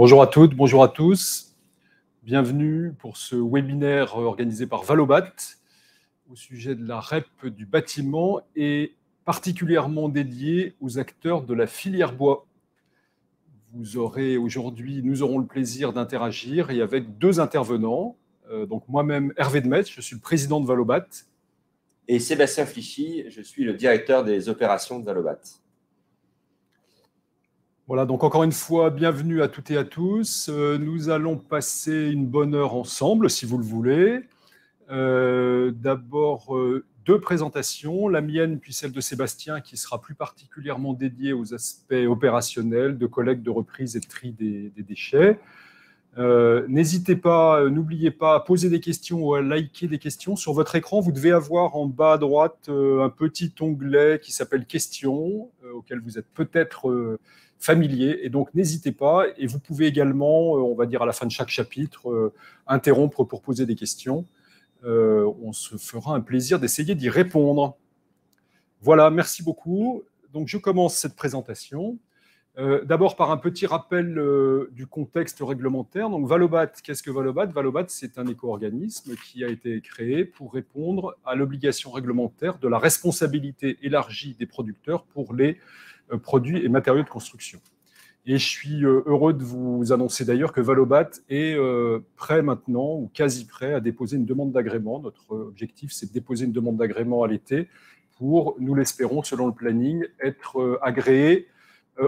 Bonjour à toutes, bonjour à tous. Bienvenue pour ce webinaire organisé par Valobat au sujet de la REP du bâtiment et particulièrement dédié aux acteurs de la filière bois. Nous aurons le plaisir d'interagir et avec deux intervenants. Donc moi-même, Hervé Demetz, je suis le président de Valobat. Et Sébastien Flichy, je suis le directeur des opérations de Valobat. Voilà, donc encore une fois, bienvenue à toutes et à tous. Nous allons passer une bonne heure ensemble, si vous le voulez. D'abord, deux présentations, la mienne puis celle de Sébastien, qui sera plus particulièrement dédiée aux aspects opérationnels de collecte, de reprise et de tri des déchets. N'hésitez pas, n'oubliez pas à poser des questions ou à liker des questions. Sur votre écran, vous devez avoir en bas à droite un petit onglet qui s'appelle « Questions », auquel vous êtes peut-être familier. Et donc, n'hésitez pas. Et vous pouvez également, on va dire à la fin de chaque chapitre, interrompre pour poser des questions. On se fera un plaisir d'essayer d'y répondre. Voilà, merci beaucoup. Donc, je commence cette présentation. D'abord par un petit rappel du contexte réglementaire. Donc Valobat, qu'est-ce que Valobat? Valobat, c'est un éco-organisme qui a été créé pour répondre à l'obligation réglementaire de la responsabilité élargie des producteurs pour les produits et matériaux de construction. Et je suis heureux de vous annoncer d'ailleurs que Valobat est prêt maintenant, ou quasi prêt, à déposer une demande d'agrément. Notre objectif, c'est de déposer une demande d'agrément à l'été pour, nous l'espérons, selon le planning, être agréé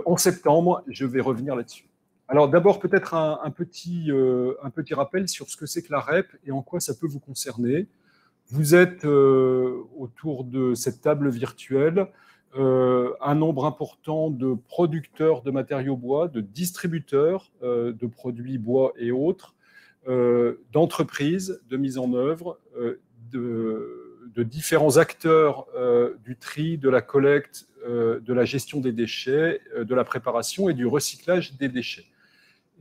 en septembre. Je vais revenir là-dessus. Alors d'abord, peut-être un petit rappel sur ce que c'est que la REP et en quoi ça peut vous concerner. Vous êtes autour de cette table virtuelle un nombre important de producteurs de matériaux bois, de distributeurs de produits bois et autres, d'entreprises de mise en œuvre, de différents acteurs du tri, de la collecte, de la gestion des déchets, de la préparation et du recyclage des déchets.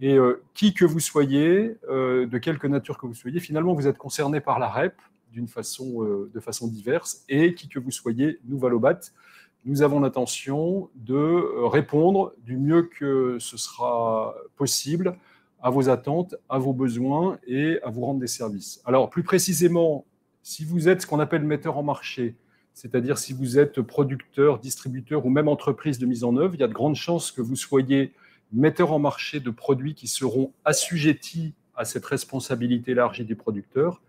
Et qui que vous soyez, de quelque nature que vous soyez, finalement, vous êtes concerné par la REP de façon diverse. Et qui que vous soyez, nous, Valobat, nous avons l'intention de répondre du mieux que ce sera possible à vos attentes, à vos besoins et à vous rendre des services. Alors, plus précisément, si vous êtes ce qu'on appelle metteur en marché, c'est-à-dire si vous êtes producteur, distributeur ou même entreprise de mise en œuvre, il y a de grandes chances que vous soyez metteur en marché de produits qui seront assujettis à cette responsabilité élargie des producteurs.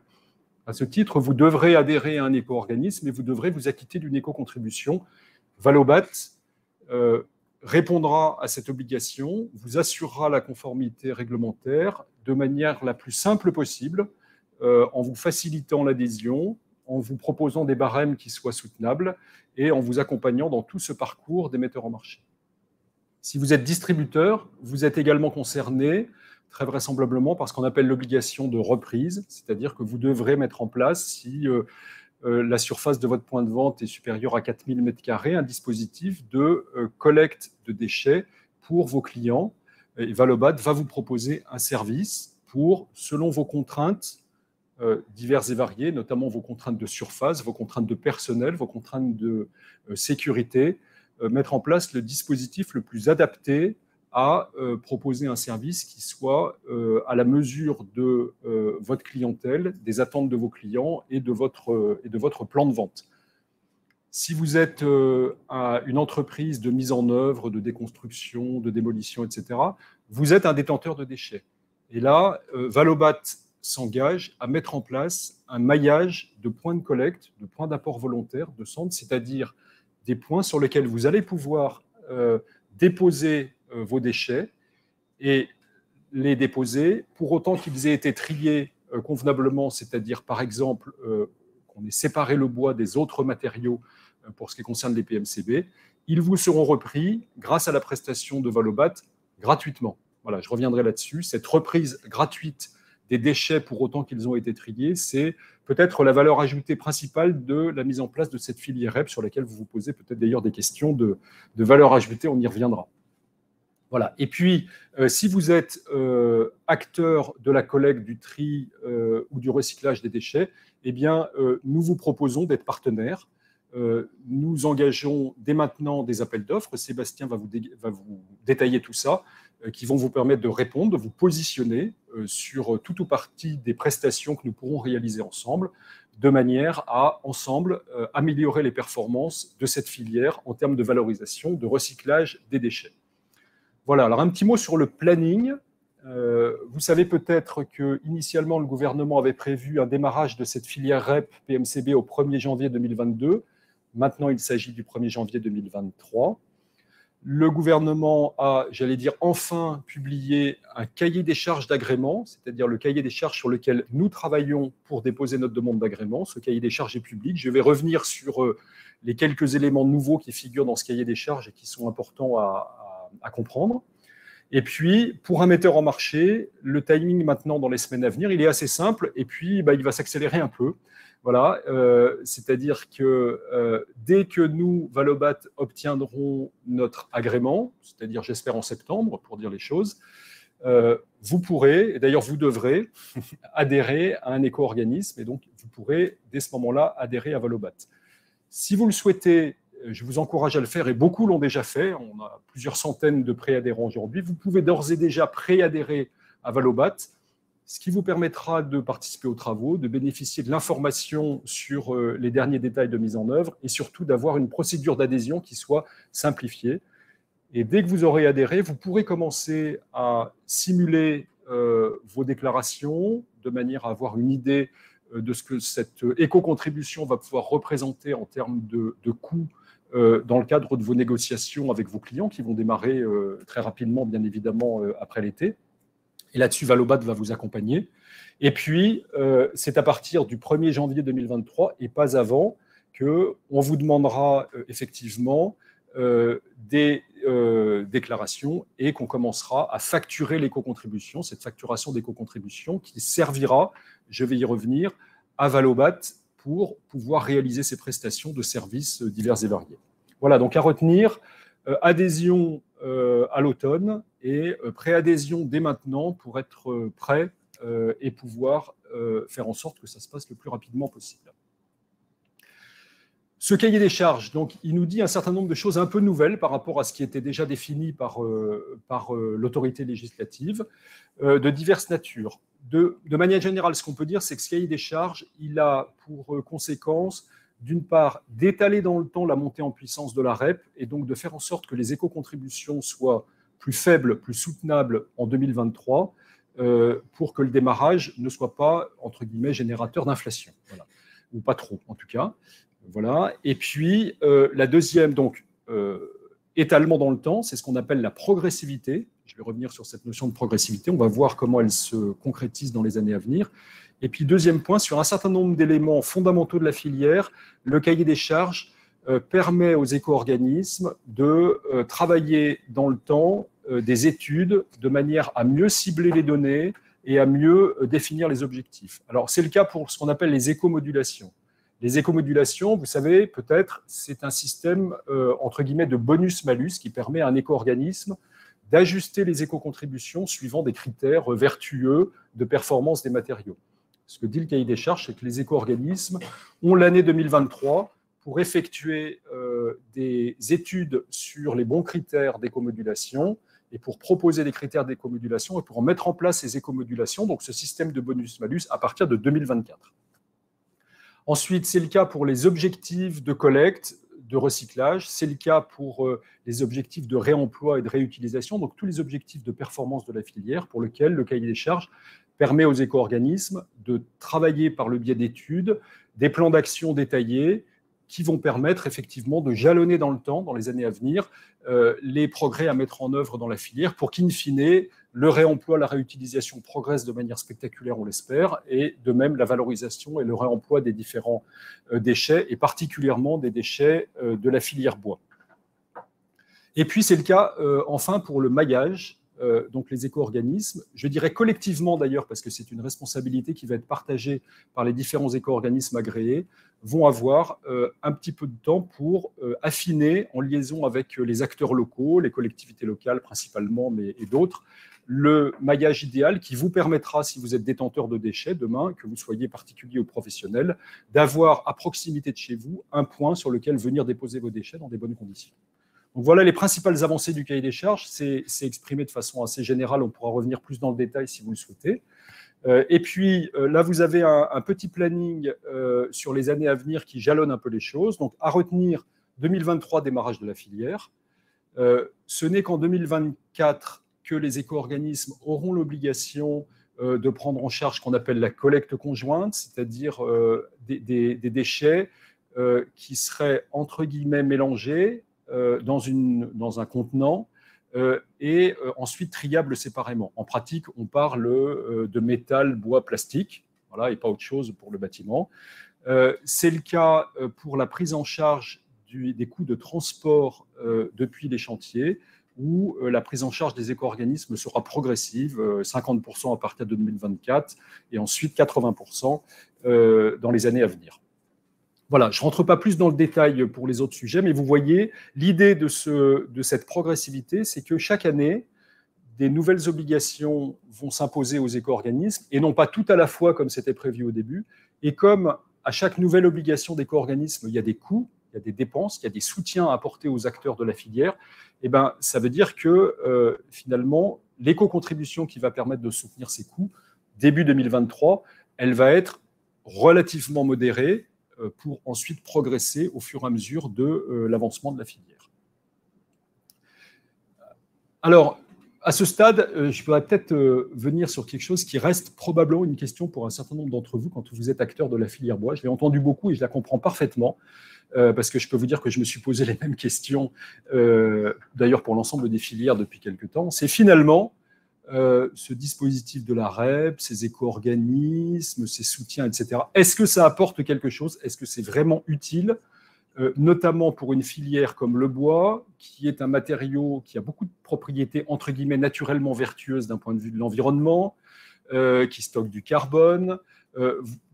À ce titre, vous devrez adhérer à un éco-organisme et vous devrez vous acquitter d'une éco-contribution. Valobat répondra à cette obligation, vous assurera la conformité réglementaire de manière la plus simple possible, en vous facilitant l'adhésion, en vous proposant des barèmes qui soient soutenables et en vous accompagnant dans tout ce parcours des metteurs en marché. Si vous êtes distributeur, vous êtes également concerné, très vraisemblablement, par ce qu'on appelle l'obligation de reprise, c'est-à-dire que vous devrez mettre en place, si la surface de votre point de vente est supérieure à 4000 m², un dispositif de collecte de déchets pour vos clients. Et Valobat va vous proposer un service pour, selon vos contraintes diverses et variées, notamment vos contraintes de surface, vos contraintes de personnel, vos contraintes de sécurité, mettre en place le dispositif le plus adapté à proposer un service qui soit à la mesure de votre clientèle, des attentes de vos clients et de votre plan de vente. Si vous êtes une entreprise de mise en œuvre, de déconstruction, de démolition, etc., vous êtes un détenteur de déchets. Et là, Valobat s'engage à mettre en place un maillage de points de collecte, de points d'apport volontaire, de centres, c'est-à-dire des points sur lesquels vous allez pouvoir déposer vos déchets et les déposer pour autant qu'ils aient été triés convenablement, c'est-à-dire par exemple qu'on ait séparé le bois des autres matériaux pour ce qui concerne les PMCB, ils vous seront repris grâce à la prestation de Valobat gratuitement. Voilà, je reviendrai là-dessus. Cette reprise gratuite des déchets pour autant qu'ils ont été triés, c'est peut-être la valeur ajoutée principale de la mise en place de cette filière REP sur laquelle vous vous posez peut-être d'ailleurs des questions de valeur ajoutée, on y reviendra. Voilà. Et puis, si vous êtes acteur de la collecte, du tri ou du recyclage des déchets, eh bien, nous vous proposons d'être partenaire. Nous engageons dès maintenant des appels d'offres. Sébastien va vous détailler tout ça. qui vont vous permettre de répondre, de vous positionner sur tout ou partie des prestations que nous pourrons réaliser ensemble, de manière à, ensemble, améliorer les performances de cette filière en termes de valorisation, de recyclage des déchets. Voilà, alors un petit mot sur le planning. Vous savez peut-être qu'initialement, le gouvernement avait prévu un démarrage de cette filière REP PMCB au 1er janvier 2022. Maintenant, il s'agit du 1er janvier 2023. Le gouvernement a, j'allais dire, enfin publié un cahier des charges d'agrément, c'est-à-dire le cahier des charges sur lequel nous travaillons pour déposer notre demande d'agrément. Ce cahier des charges est public. Je vais revenir sur les quelques éléments nouveaux qui figurent dans ce cahier des charges et qui sont importants à comprendre. Et puis, pour un metteur en marché, le timing maintenant dans les semaines à venir, il est assez simple et puis il va s'accélérer un peu. Voilà, c'est-à-dire que dès que nous, Valobat, obtiendrons notre agrément, c'est-à-dire j'espère en septembre, pour dire les choses, vous pourrez, et d'ailleurs vous devrez, adhérer à un éco-organisme et donc vous pourrez, dès ce moment-là, adhérer à Valobat. Si vous le souhaitez, je vous encourage à le faire et beaucoup l'ont déjà fait, on a plusieurs centaines de préadhérents aujourd'hui, vous pouvez d'ores et déjà préadhérer à Valobat, ce qui vous permettra de participer aux travaux, de bénéficier de l'information sur les derniers détails de mise en œuvre et surtout d'avoir une procédure d'adhésion qui soit simplifiée. Et dès que vous aurez adhéré, vous pourrez commencer à simuler vos déclarations de manière à avoir une idée de ce que cette éco-contribution va pouvoir représenter en termes de coûts dans le cadre de vos négociations avec vos clients qui vont démarrer très rapidement, bien évidemment, après l'été. Et là-dessus, Valobat va vous accompagner. Et puis, c'est à partir du 1er janvier 2023 et pas avant qu'on vous demandera effectivement des déclarations et qu'on commencera à facturer l'éco-contribution, cette facturation d'éco-contribution qui servira, je vais y revenir, à Valobat pour pouvoir réaliser ces prestations de services divers et variés. Voilà, donc à retenir, adhésion à l'automne et préadhésion dès maintenant pour être prêt et pouvoir faire en sorte que ça se passe le plus rapidement possible. Ce cahier des charges, donc, il nous dit un certain nombre de choses un peu nouvelles par rapport à ce qui était déjà défini par l'autorité législative, de diverses natures. De manière générale, ce qu'on peut dire, c'est que ce cahier des charges, il a pour conséquence, d'une part, d'étaler dans le temps la montée en puissance de la REP et donc de faire en sorte que les éco-contributions soient plus faibles, plus soutenables en 2023 pour que le démarrage ne soit pas, entre guillemets, générateur d'inflation. Voilà. Ou pas trop, en tout cas. Voilà. Et puis, la deuxième, donc, étalement dans le temps, c'est ce qu'on appelle la progressivité. Je vais revenir sur cette notion de progressivité. On va voir comment elle se concrétise dans les années à venir. Et puis, deuxième point, sur un certain nombre d'éléments fondamentaux de la filière, le cahier des charges permet aux éco-organismes de travailler dans le temps des études de manière à mieux cibler les données et à mieux définir les objectifs. Alors, c'est le cas pour ce qu'on appelle les éco-modulations. Les éco-modulations, vous savez, peut-être, c'est un système, entre guillemets, de bonus-malus qui permet à un éco-organisme d'ajuster les éco-contributions suivant des critères vertueux de performance des matériaux. Ce que dit le cahier des charges, c'est que les éco-organismes ont l'année 2023 pour effectuer des études sur les bons critères d'éco-modulation et pour proposer des critères d'éco-modulation et pour mettre en place ces éco-modulations, donc ce système de bonus-malus, à partir de 2024. Ensuite, c'est le cas pour les objectifs de collecte, de recyclage, c'est le cas pour les objectifs de réemploi et de réutilisation, donc tous les objectifs de performance de la filière pour lesquels le cahier des charges permet aux éco-organismes de travailler par le biais d'études, des plans d'action détaillés qui vont permettre effectivement de jalonner dans le temps, dans les années à venir, les progrès à mettre en œuvre dans la filière pour qu'in fine, le réemploi, la réutilisation progressent de manière spectaculaire, on l'espère, et de même la valorisation et le réemploi des différents déchets, et particulièrement des déchets de la filière bois. Et puis c'est le cas, enfin, pour le maillage, donc les éco-organismes, je dirais collectivement d'ailleurs, parce que c'est une responsabilité qui va être partagée par les différents éco-organismes agréés, vont avoir un petit peu de temps pour affiner, en liaison avec les acteurs locaux, les collectivités locales principalement, mais et d'autres, le maillage idéal qui vous permettra, si vous êtes détenteur de déchets demain, que vous soyez particulier ou professionnel, d'avoir à proximité de chez vous un point sur lequel venir déposer vos déchets dans des bonnes conditions. Donc voilà les principales avancées du cahier des charges. C'est exprimé de façon assez générale, on pourra revenir plus dans le détail si vous le souhaitez. Et puis là, vous avez un petit planning sur les années à venir qui jalonne un peu les choses. Donc à retenir, 2023, démarrage de la filière. Ce n'est qu'en 2024 que les éco-organismes auront l'obligation de prendre en charge ce qu'on appelle la collecte conjointe, c'est-à-dire des déchets qui seraient entre guillemets mélangés dans un contenant et ensuite triables séparément. En pratique, on parle de métal, bois, plastique, voilà, et pas autre chose pour le bâtiment. C'est le cas pour la prise en charge des coûts de transport depuis les chantiers, où la prise en charge des éco-organismes sera progressive, 50% à partir de 2024 et ensuite 80% dans les années à venir. Voilà, je ne rentre pas plus dans le détail pour les autres sujets, mais vous voyez, l'idée de cette progressivité, c'est que chaque année, des nouvelles obligations vont s'imposer aux éco-organismes, et non pas tout à la fois comme c'était prévu au début. Et comme à chaque nouvelle obligation d'éco-organisme, il y a des coûts, il y a des dépenses, il y a des soutiens à apporter aux acteurs de la filière, et ben, ça veut dire que finalement, l'éco-contribution qui va permettre de soutenir ces coûts, début 2023, elle va être relativement modérée pour ensuite progresser au fur et à mesure de l'avancement de la filière. Alors, à ce stade, je pourrais peut-être venir sur quelque chose qui reste probablement une question pour un certain nombre d'entre vous quand vous êtes acteur de la filière bois. Je l'ai entendu beaucoup et je la comprends parfaitement, parce que je peux vous dire que je me suis posé les mêmes questions, d'ailleurs pour l'ensemble des filières depuis quelques temps. C'est finalement ce dispositif de la REP, ces éco-organismes, ces soutiens, etc. Est-ce que ça apporte quelque chose? Est-ce que c'est vraiment utile, notamment pour une filière comme le bois, qui est un matériau qui a beaucoup de propriétés, entre guillemets, naturellement vertueuses d'un point de vue de l'environnement, qui stocke du carbone.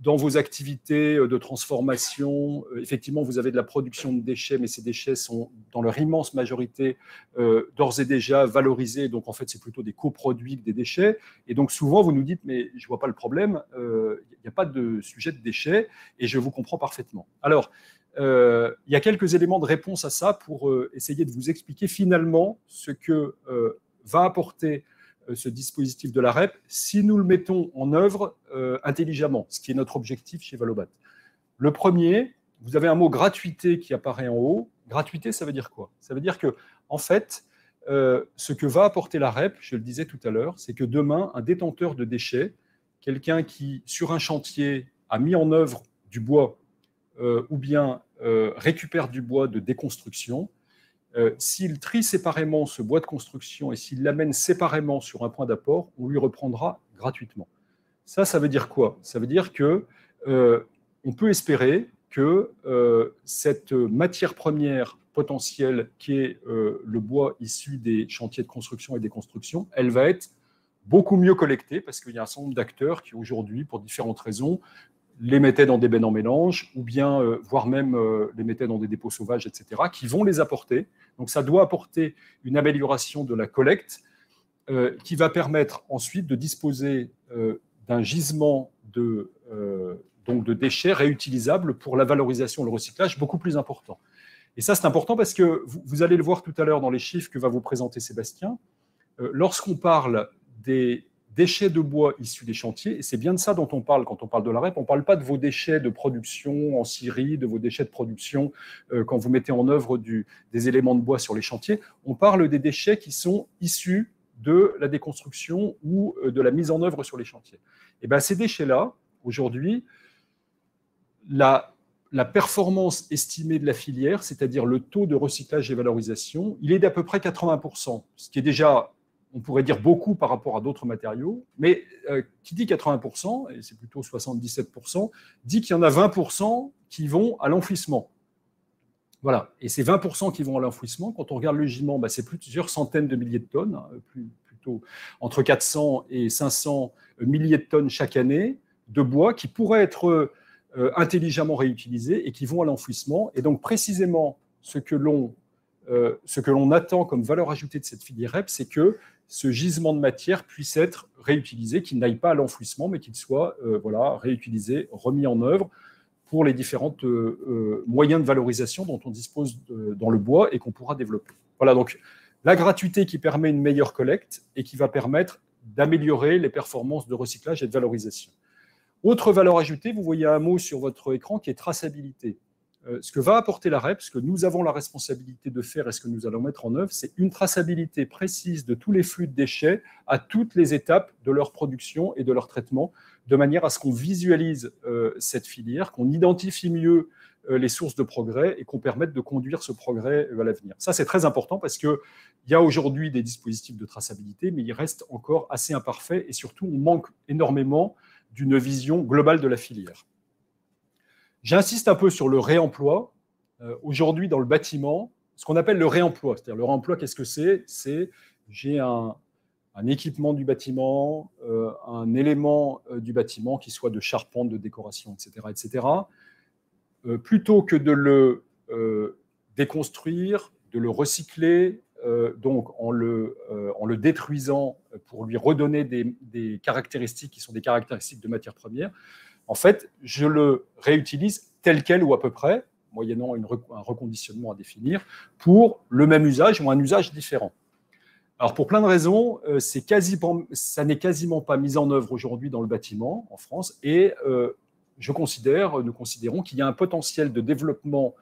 Dans vos activités de transformation, effectivement, vous avez de la production de déchets, mais ces déchets sont, dans leur immense majorité, d'ores et déjà valorisés. Donc, en fait, c'est plutôt des coproduits que des déchets. Et donc, souvent, vous nous dites, mais je ne vois pas le problème, il n'y a pas de sujet de déchets, et je vous comprends parfaitement. Alors, il y a quelques éléments de réponse à ça pour essayer de vous expliquer finalement ce que va apporter ce dispositif de la REP si nous le mettons en œuvre intelligemment, ce qui est notre objectif chez Valobat. Le premier, vous avez un mot gratuité qui apparaît en haut. Gratuité, ça veut dire quoi? Ça veut dire que, en fait, ce que va apporter la REP, je le disais tout à l'heure, c'est que demain, un détenteur de déchets, quelqu'un qui, sur un chantier, a mis en œuvre du bois ou bien récupère du bois de déconstruction, s'il trie séparément ce bois de construction et s'il l'amène séparément sur un point d'apport, on lui reprendra gratuitement. Ça veut dire quoi? Ça veut dire qu'on peut espérer que cette matière première potentielle qui est le bois issu des chantiers de construction et des constructions, elle va être beaucoup mieux collectée parce qu'il y a un certain nombre d'acteurs qui aujourd'hui, pour différentes raisons, les mettaient dans des bennes en mélange, ou bien, voire même les mettaient dans des dépôts sauvages, etc., qui vont les apporter. Donc ça doit apporter une amélioration de la collecte qui va permettre ensuite de disposer d'un gisement donc de déchets réutilisables pour la valorisation et le recyclage beaucoup plus important. Et ça, c'est important parce que vous allez le voir tout à l'heure dans les chiffres que va vous présenter Sébastien, lorsqu'on parle des déchets de bois issus des chantiers, et c'est bien de ça dont on parle quand on parle de la REP. On ne parle pas de vos déchets de production en scierie, de vos déchets de production quand vous mettez en œuvre des éléments de bois sur les chantiers. On parle des déchets qui sont issus de la déconstruction ou de la mise en œuvre sur les chantiers. Et bien, ces déchets-là, aujourd'hui, la performance estimée de la filière, c'est-à-dire le taux de recyclage et valorisation, il est d'à peu près 80%, ce qui est déjà, on pourrait dire beaucoup par rapport à d'autres matériaux, mais qui dit 80%, et c'est plutôt 77%, dit qu'il y en a 20% qui vont à l'enfouissement. Voilà, et ces 20% qui vont à l'enfouissement, quand on regarde le gisement, c'est plusieurs centaines de milliers de tonnes, hein, plutôt entre 400 et 500 milliers de tonnes chaque année de bois qui pourraient être intelligemment réutilisés et qui vont à l'enfouissement. Et donc précisément, ce que l'on attend comme valeur ajoutée de cette filière REP, c'est que ce gisement de matière puisse être réutilisé, qu'il n'aille pas à l'enfouissement, mais qu'il soit réutilisé, remis en œuvre pour les différents moyens de valorisation dont on dispose dans le bois et qu'on pourra développer. Voilà, donc la gratuité qui permet une meilleure collecte et qui va permettre d'améliorer les performances de recyclage et de valorisation. Autre valeur ajoutée, vous voyez un mot sur votre écran qui est traçabilité. Ce que va apporter la REP, ce que nous avons la responsabilité de faire et ce que nous allons mettre en œuvre, c'est une traçabilité précise de tous les flux de déchets à toutes les étapes de leur production et de leur traitement, de manière à ce qu'on visualise cette filière, qu'on identifie mieux les sources de progrès et qu'on permette de conduire ce progrès à l'avenir. Ça, c'est très important parce qu'il y a aujourd'hui des dispositifs de traçabilité, mais ils restent encore assez imparfaits et surtout, on manque énormément d'une vision globale de la filière. J'insiste un peu sur le réemploi. Aujourd'hui, dans le bâtiment, ce qu'on appelle le réemploi, c'est-à-dire le réemploi, qu'est-ce que c'est? C'est j'ai un équipement du bâtiment, un élément du bâtiment qui soit de charpente, de décoration, etc. Plutôt que de le déconstruire, de le recycler, donc en le détruisant pour lui redonner des caractéristiques qui sont des caractéristiques de matière première, en fait, je le réutilise tel quel ou à peu près, moyennant un reconditionnement à définir, pour le même usage ou un usage différent. Alors, pour plein de raisons, ça n'est quasiment pas mis en œuvre aujourd'hui dans le bâtiment en France, et nous considérons qu'il y a un potentiel de développement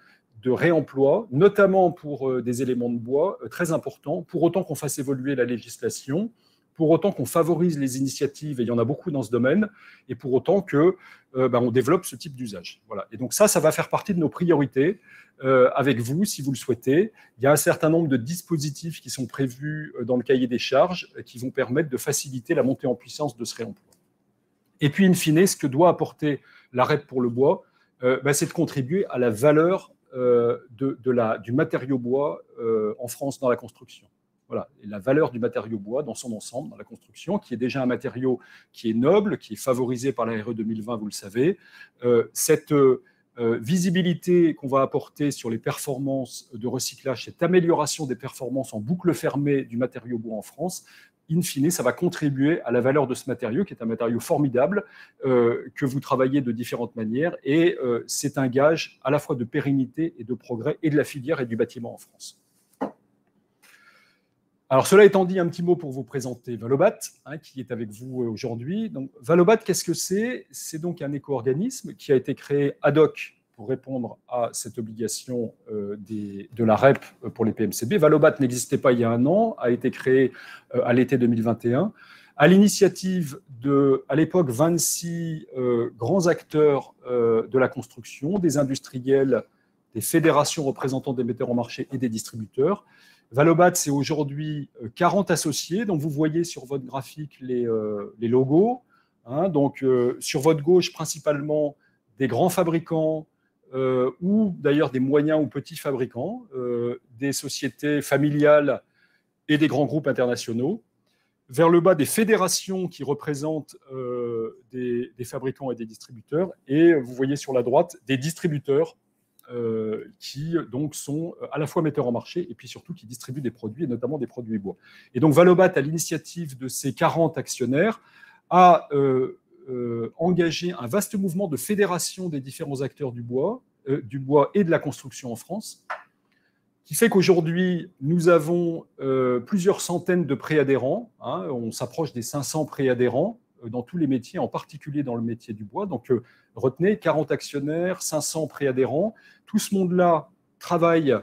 de réemploi, notamment pour des éléments de bois très importants, pour autant qu'on fasse évoluer la législation, pour autant qu'on favorise les initiatives, et il y en a beaucoup dans ce domaine, et pour autant qu'on développe ce type d'usage. Voilà. Et donc ça va faire partie de nos priorités avec vous, si vous le souhaitez. Il y a un certain nombre de dispositifs qui sont prévus dans le cahier des charges qui vont permettre de faciliter la montée en puissance de ce réemploi. Et puis, in fine, ce que doit apporter la REP pour le bois, c'est de contribuer à la valeur du matériau bois en France dans la construction. Voilà, et la valeur du matériau bois dans son ensemble, dans la construction, qui est déjà un matériau qui est noble, qui est favorisé par la RE 2020, vous le savez. Cette visibilité qu'on va apporter sur les performances de recyclage, cette amélioration des performances en boucle fermée du matériau bois en France, in fine, ça va contribuer à la valeur de ce matériau, qui est un matériau formidable, que vous travaillez de différentes manières, et c'est un gage à la fois de pérennité et de progrès, et de la filière et du bâtiment en France. Alors, cela étant dit, un petit mot pour vous présenter Valobat, qui est avec vous aujourd'hui. Donc, Valobat, qu'est-ce que c'est? C'est donc un éco-organisme qui a été créé ad hoc pour répondre à cette obligation de la REP pour les PMCB. Valobat n'existait pas il y a un an, a été créé à l'été 2021, à l'initiative de, à l'époque, 26 grands acteurs de la construction, des industriels, des fédérations représentant des metteurs en marché et des distributeurs. Valobat, c'est aujourd'hui 40 associés, donc vous voyez sur votre graphique les logos. Donc, sur votre gauche, principalement des grands fabricants ou d'ailleurs des moyens ou petits fabricants, des sociétés familiales et des grands groupes internationaux. Vers le bas, des fédérations qui représentent des fabricants et des distributeurs. Et vous voyez sur la droite des distributeurs qui donc sont à la fois metteurs en marché et puis surtout qui distribuent des produits, et notamment des produits bois. Et donc Valobat, à l'initiative de ces 40 actionnaires, a engagé un vaste mouvement de fédération des différents acteurs du bois et de la construction en France, qui fait qu'aujourd'hui, nous avons plusieurs centaines de préadhérents. On s'approche des 500 préadhérents dans tous les métiers, en particulier dans le métier du bois. Donc, retenez, 40 actionnaires, 500 préadhérents. Tout ce monde-là travaille,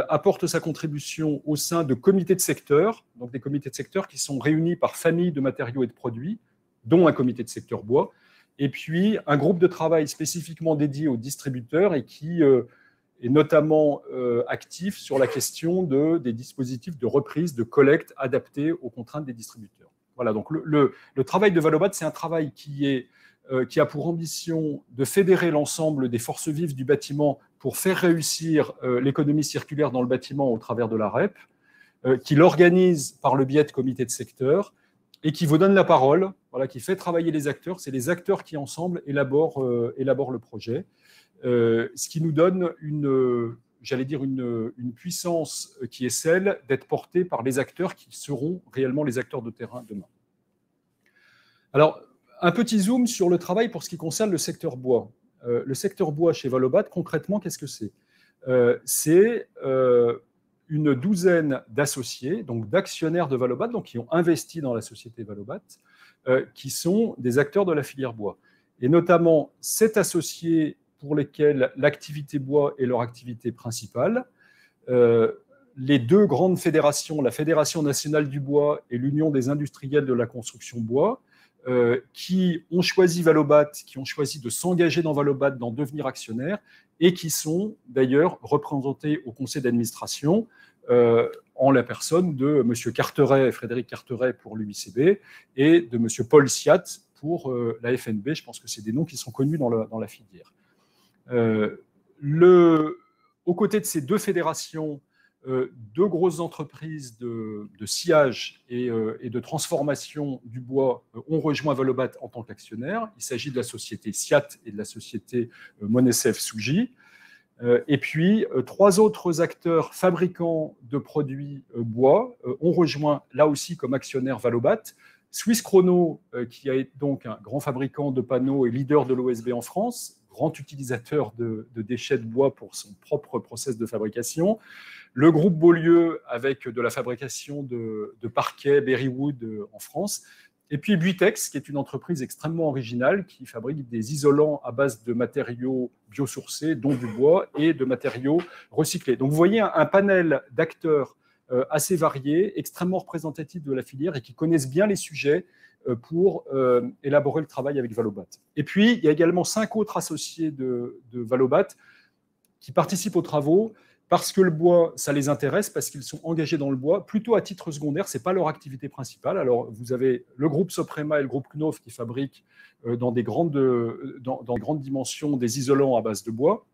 apporte sa contribution au sein de comités de secteur, donc des comités de secteur qui sont réunis par famille de matériaux et de produits, dont un comité de secteur bois, et puis un groupe de travail spécifiquement dédié aux distributeurs et qui est notamment actif sur la question des dispositifs de reprise, de collecte adaptés aux contraintes des distributeurs. Voilà, donc le travail de Valobat, c'est un travail qui a pour ambition de fédérer l'ensemble des forces vives du bâtiment pour faire réussir l'économie circulaire dans le bâtiment au travers de la REP, qui l'organise par le biais de comités de secteur et qui vous donne la parole, voilà, qui fait travailler les acteurs. C'est les acteurs qui, ensemble, élaborent le projet, ce qui nous donne une puissance qui est celle d'être portée par les acteurs qui seront réellement les acteurs de terrain demain. Alors, un petit zoom sur le travail pour ce qui concerne le secteur bois. Le secteur bois chez Valobat, concrètement, qu'est-ce que c'est? C'est une douzaine d'associés, donc d'actionnaires de Valobat, donc qui ont investi dans la société Valobat, qui sont des acteurs de la filière bois. Et notamment 7 associés pour lesquels l'activité bois est leur activité principale. Les 2 grandes fédérations, la Fédération nationale du bois et l'Union des industriels de la construction bois, qui ont choisi Valobat, qui ont choisi de s'engager dans Valobat, d'en devenir actionnaires, et qui sont d'ailleurs représentés au conseil d'administration en la personne de M. Carteret, Frédéric Carteret pour l'UICB, et de M. Paul Siat pour la FNB. Je pense que c'est des noms qui sont connus dans la filière. Aux côtés de ces 2 fédérations, 2 grosses entreprises de sciage et de transformation du bois ont rejoint Valobat en tant qu'actionnaire. Il s'agit de la société Siat et de la société Monesef Souji. Et puis, 3 autres acteurs fabricants de produits bois ont rejoint là aussi comme actionnaire Valobat. Suisse Chrono, qui est donc un grand fabricant de panneaux et leader de l'OSB en France, grand utilisateur de déchets de bois pour son propre process de fabrication. Le groupe Beaulieu, avec de la fabrication de parquets Berrywood en France. Et puis Buitex, qui est une entreprise extrêmement originale, qui fabrique des isolants à base de matériaux biosourcés, dont du bois, et de matériaux recyclés. Donc vous voyez un panel d'acteurs assez variés, extrêmement représentatifs de la filière et qui connaissent bien les sujets pour élaborer le travail avec Valobat. Et puis, il y a également 5 autres associés de Valobat qui participent aux travaux parce que le bois, ça les intéresse, parce qu'ils sont engagés dans le bois, plutôt à titre secondaire, ce n'est pas leur activité principale. Alors, vous avez le groupe Soprema et le groupe Knauf qui fabriquent dans des grandes dimensions des isolants à base de bois.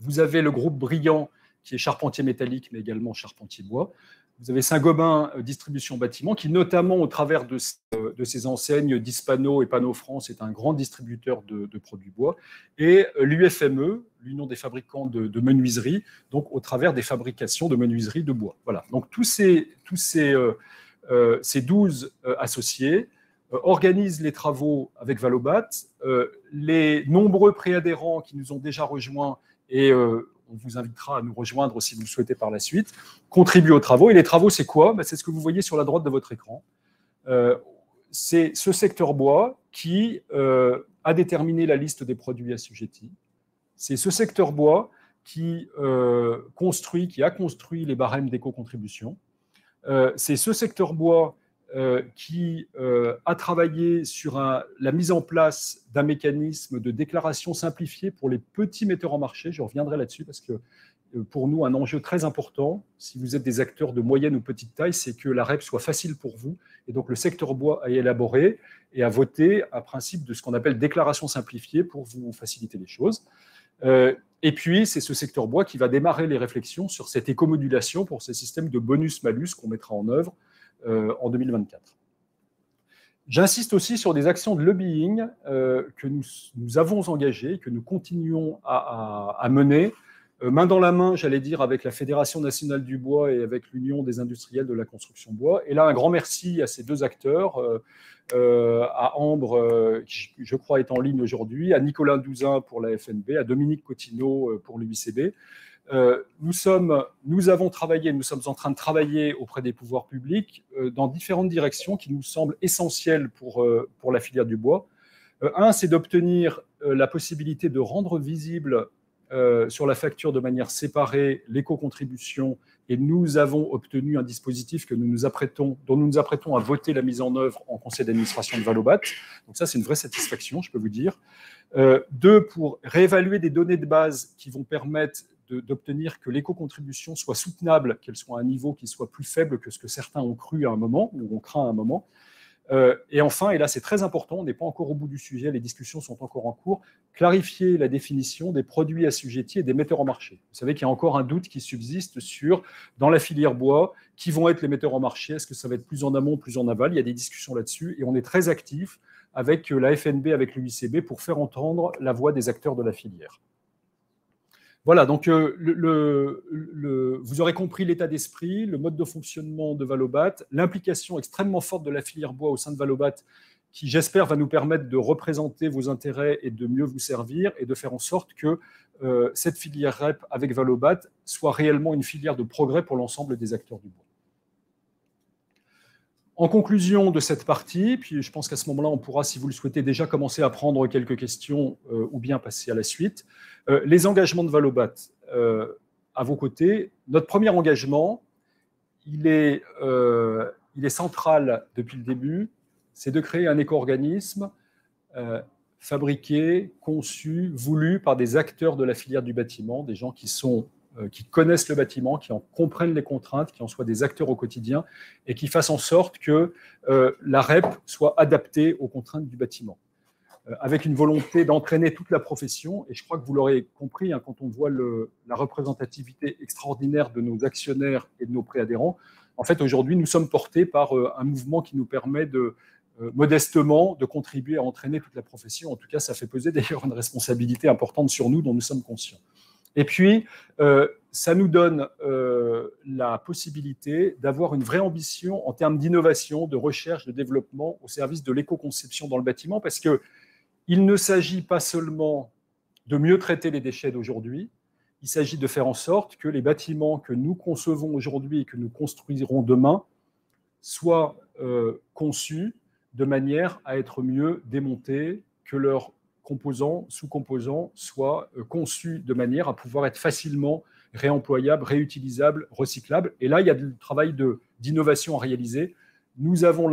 Vous avez le groupe Brillant qui est charpentier métallique, mais également charpentier bois. Vous avez Saint-Gobain Distribution Bâtiment, qui notamment au travers de ses enseignes Dispano et Pano France est un grand distributeur de produits bois. Et l'UFME, l'Union des fabricants de menuiserie, donc au travers des fabrications de menuiserie de bois. Voilà. Donc tous ces 12 associés organisent les travaux avec Valobat. Les nombreux préadhérents qui nous ont déjà rejoints et on vous invitera à nous rejoindre si vous le souhaitez par la suite, contribuent aux travaux. Et les travaux, c'est quoi ? C'est ce que vous voyez sur la droite de votre écran. C'est ce secteur bois qui a déterminé la liste des produits assujettis. C'est ce secteur bois qui a construit les barèmes d'éco-contribution. C'est ce secteur bois qui a travaillé sur la mise en place d'un mécanisme de déclaration simplifiée pour les petits metteurs en marché. Je reviendrai là-dessus parce que pour nous, un enjeu très important, si vous êtes des acteurs de moyenne ou petite taille, c'est que la REP soit facile pour vous. Et donc, le secteur bois a élaboré et a voté un principe de ce qu'on appelle déclaration simplifiée pour vous faciliter les choses. Et puis, c'est ce secteur bois qui va démarrer les réflexions sur cette écomodulation pour ces systèmes de bonus-malus qu'on mettra en œuvre en 2024. J'insiste aussi sur des actions de lobbying que nous avons engagées, que nous continuons à mener, main dans la main, j'allais dire, avec la Fédération nationale du bois et avec l'Union des industriels de la construction bois. Et là, un grand merci à ces 2 acteurs, à Ambre, qui je crois est en ligne aujourd'hui, à Nicolas Douzin pour la FNB, à Dominique Cotineau pour l'UICB. Nous avons travaillé, nous sommes en train de travailler auprès des pouvoirs publics dans différentes directions qui nous semblent essentielles pour la filière du bois. Un, c'est d'obtenir la possibilité de rendre visible sur la facture de manière séparée l'éco-contribution, et nous avons obtenu un dispositif dont nous nous apprêtons à voter la mise en œuvre en conseil d'administration de Valobat. Donc ça, c'est une vraie satisfaction, je peux vous dire. 2, pour réévaluer des données de base qui vont permettre d'obtenir que l'éco-contribution soit soutenable, qu'elle soit à un niveau qui soit plus faible que ce que certains ont cru à un moment, ou ont craint à un moment. Et enfin, et là c'est très important, on n'est pas encore au bout du sujet, les discussions sont encore en cours, clarifier la définition des produits assujettis et des metteurs en marché. Vous savez qu'il y a encore un doute qui subsiste sur, dans la filière bois, qui vont être les metteurs en marché, est-ce que ça va être plus en amont, plus en aval, il y a des discussions là-dessus, et on est très actifs avec la FNB, avec l'UICB, pour faire entendre la voix des acteurs de la filière. Voilà, donc vous aurez compris l'état d'esprit, le mode de fonctionnement de Valobat, l'implication extrêmement forte de la filière bois au sein de Valobat, qui, j'espère, va nous permettre de représenter vos intérêts et de mieux vous servir, et de faire en sorte que cette filière REP avec Valobat soit réellement une filière de progrès pour l'ensemble des acteurs du bois. En conclusion de cette partie, puis je pense qu'à ce moment-là, on pourra, si vous le souhaitez, déjà commencer à prendre quelques questions ou bien passer à la suite. Les engagements de Valobat à vos côtés. Notre premier engagement, il est central depuis le début, c'est de créer un éco-organisme fabriqué, conçu, voulu par des acteurs de la filière du bâtiment, des gens qui connaissent le bâtiment, qui en comprennent les contraintes, qui en soient des acteurs au quotidien et qui fassent en sorte que la REP soit adaptée aux contraintes du bâtiment, avec une volonté d'entraîner toute la profession. Et je crois que vous l'aurez compris, hein, quand on voit la représentativité extraordinaire de nos actionnaires et de nos préadhérents, en fait, aujourd'hui, nous sommes portés par un mouvement qui nous permet modestement de contribuer à entraîner toute la profession. En tout cas, ça fait peser d'ailleurs une responsabilité importante sur nous dont nous sommes conscients. Et puis, ça nous donne la possibilité d'avoir une vraie ambition en termes d'innovation, de recherche, de développement au service de l'éco-conception dans le bâtiment, parce qu'il ne s'agit pas seulement de mieux traiter les déchets d'aujourd'hui, il s'agit de faire en sorte que les bâtiments que nous concevons aujourd'hui et que nous construirons demain soient conçus de manière à être mieux démontés, que leurs composants, sous-composants soient conçus de manière à pouvoir être facilement réemployables, réutilisables, recyclables. Et là, il y a du travail d'innovation à réaliser. Nous avons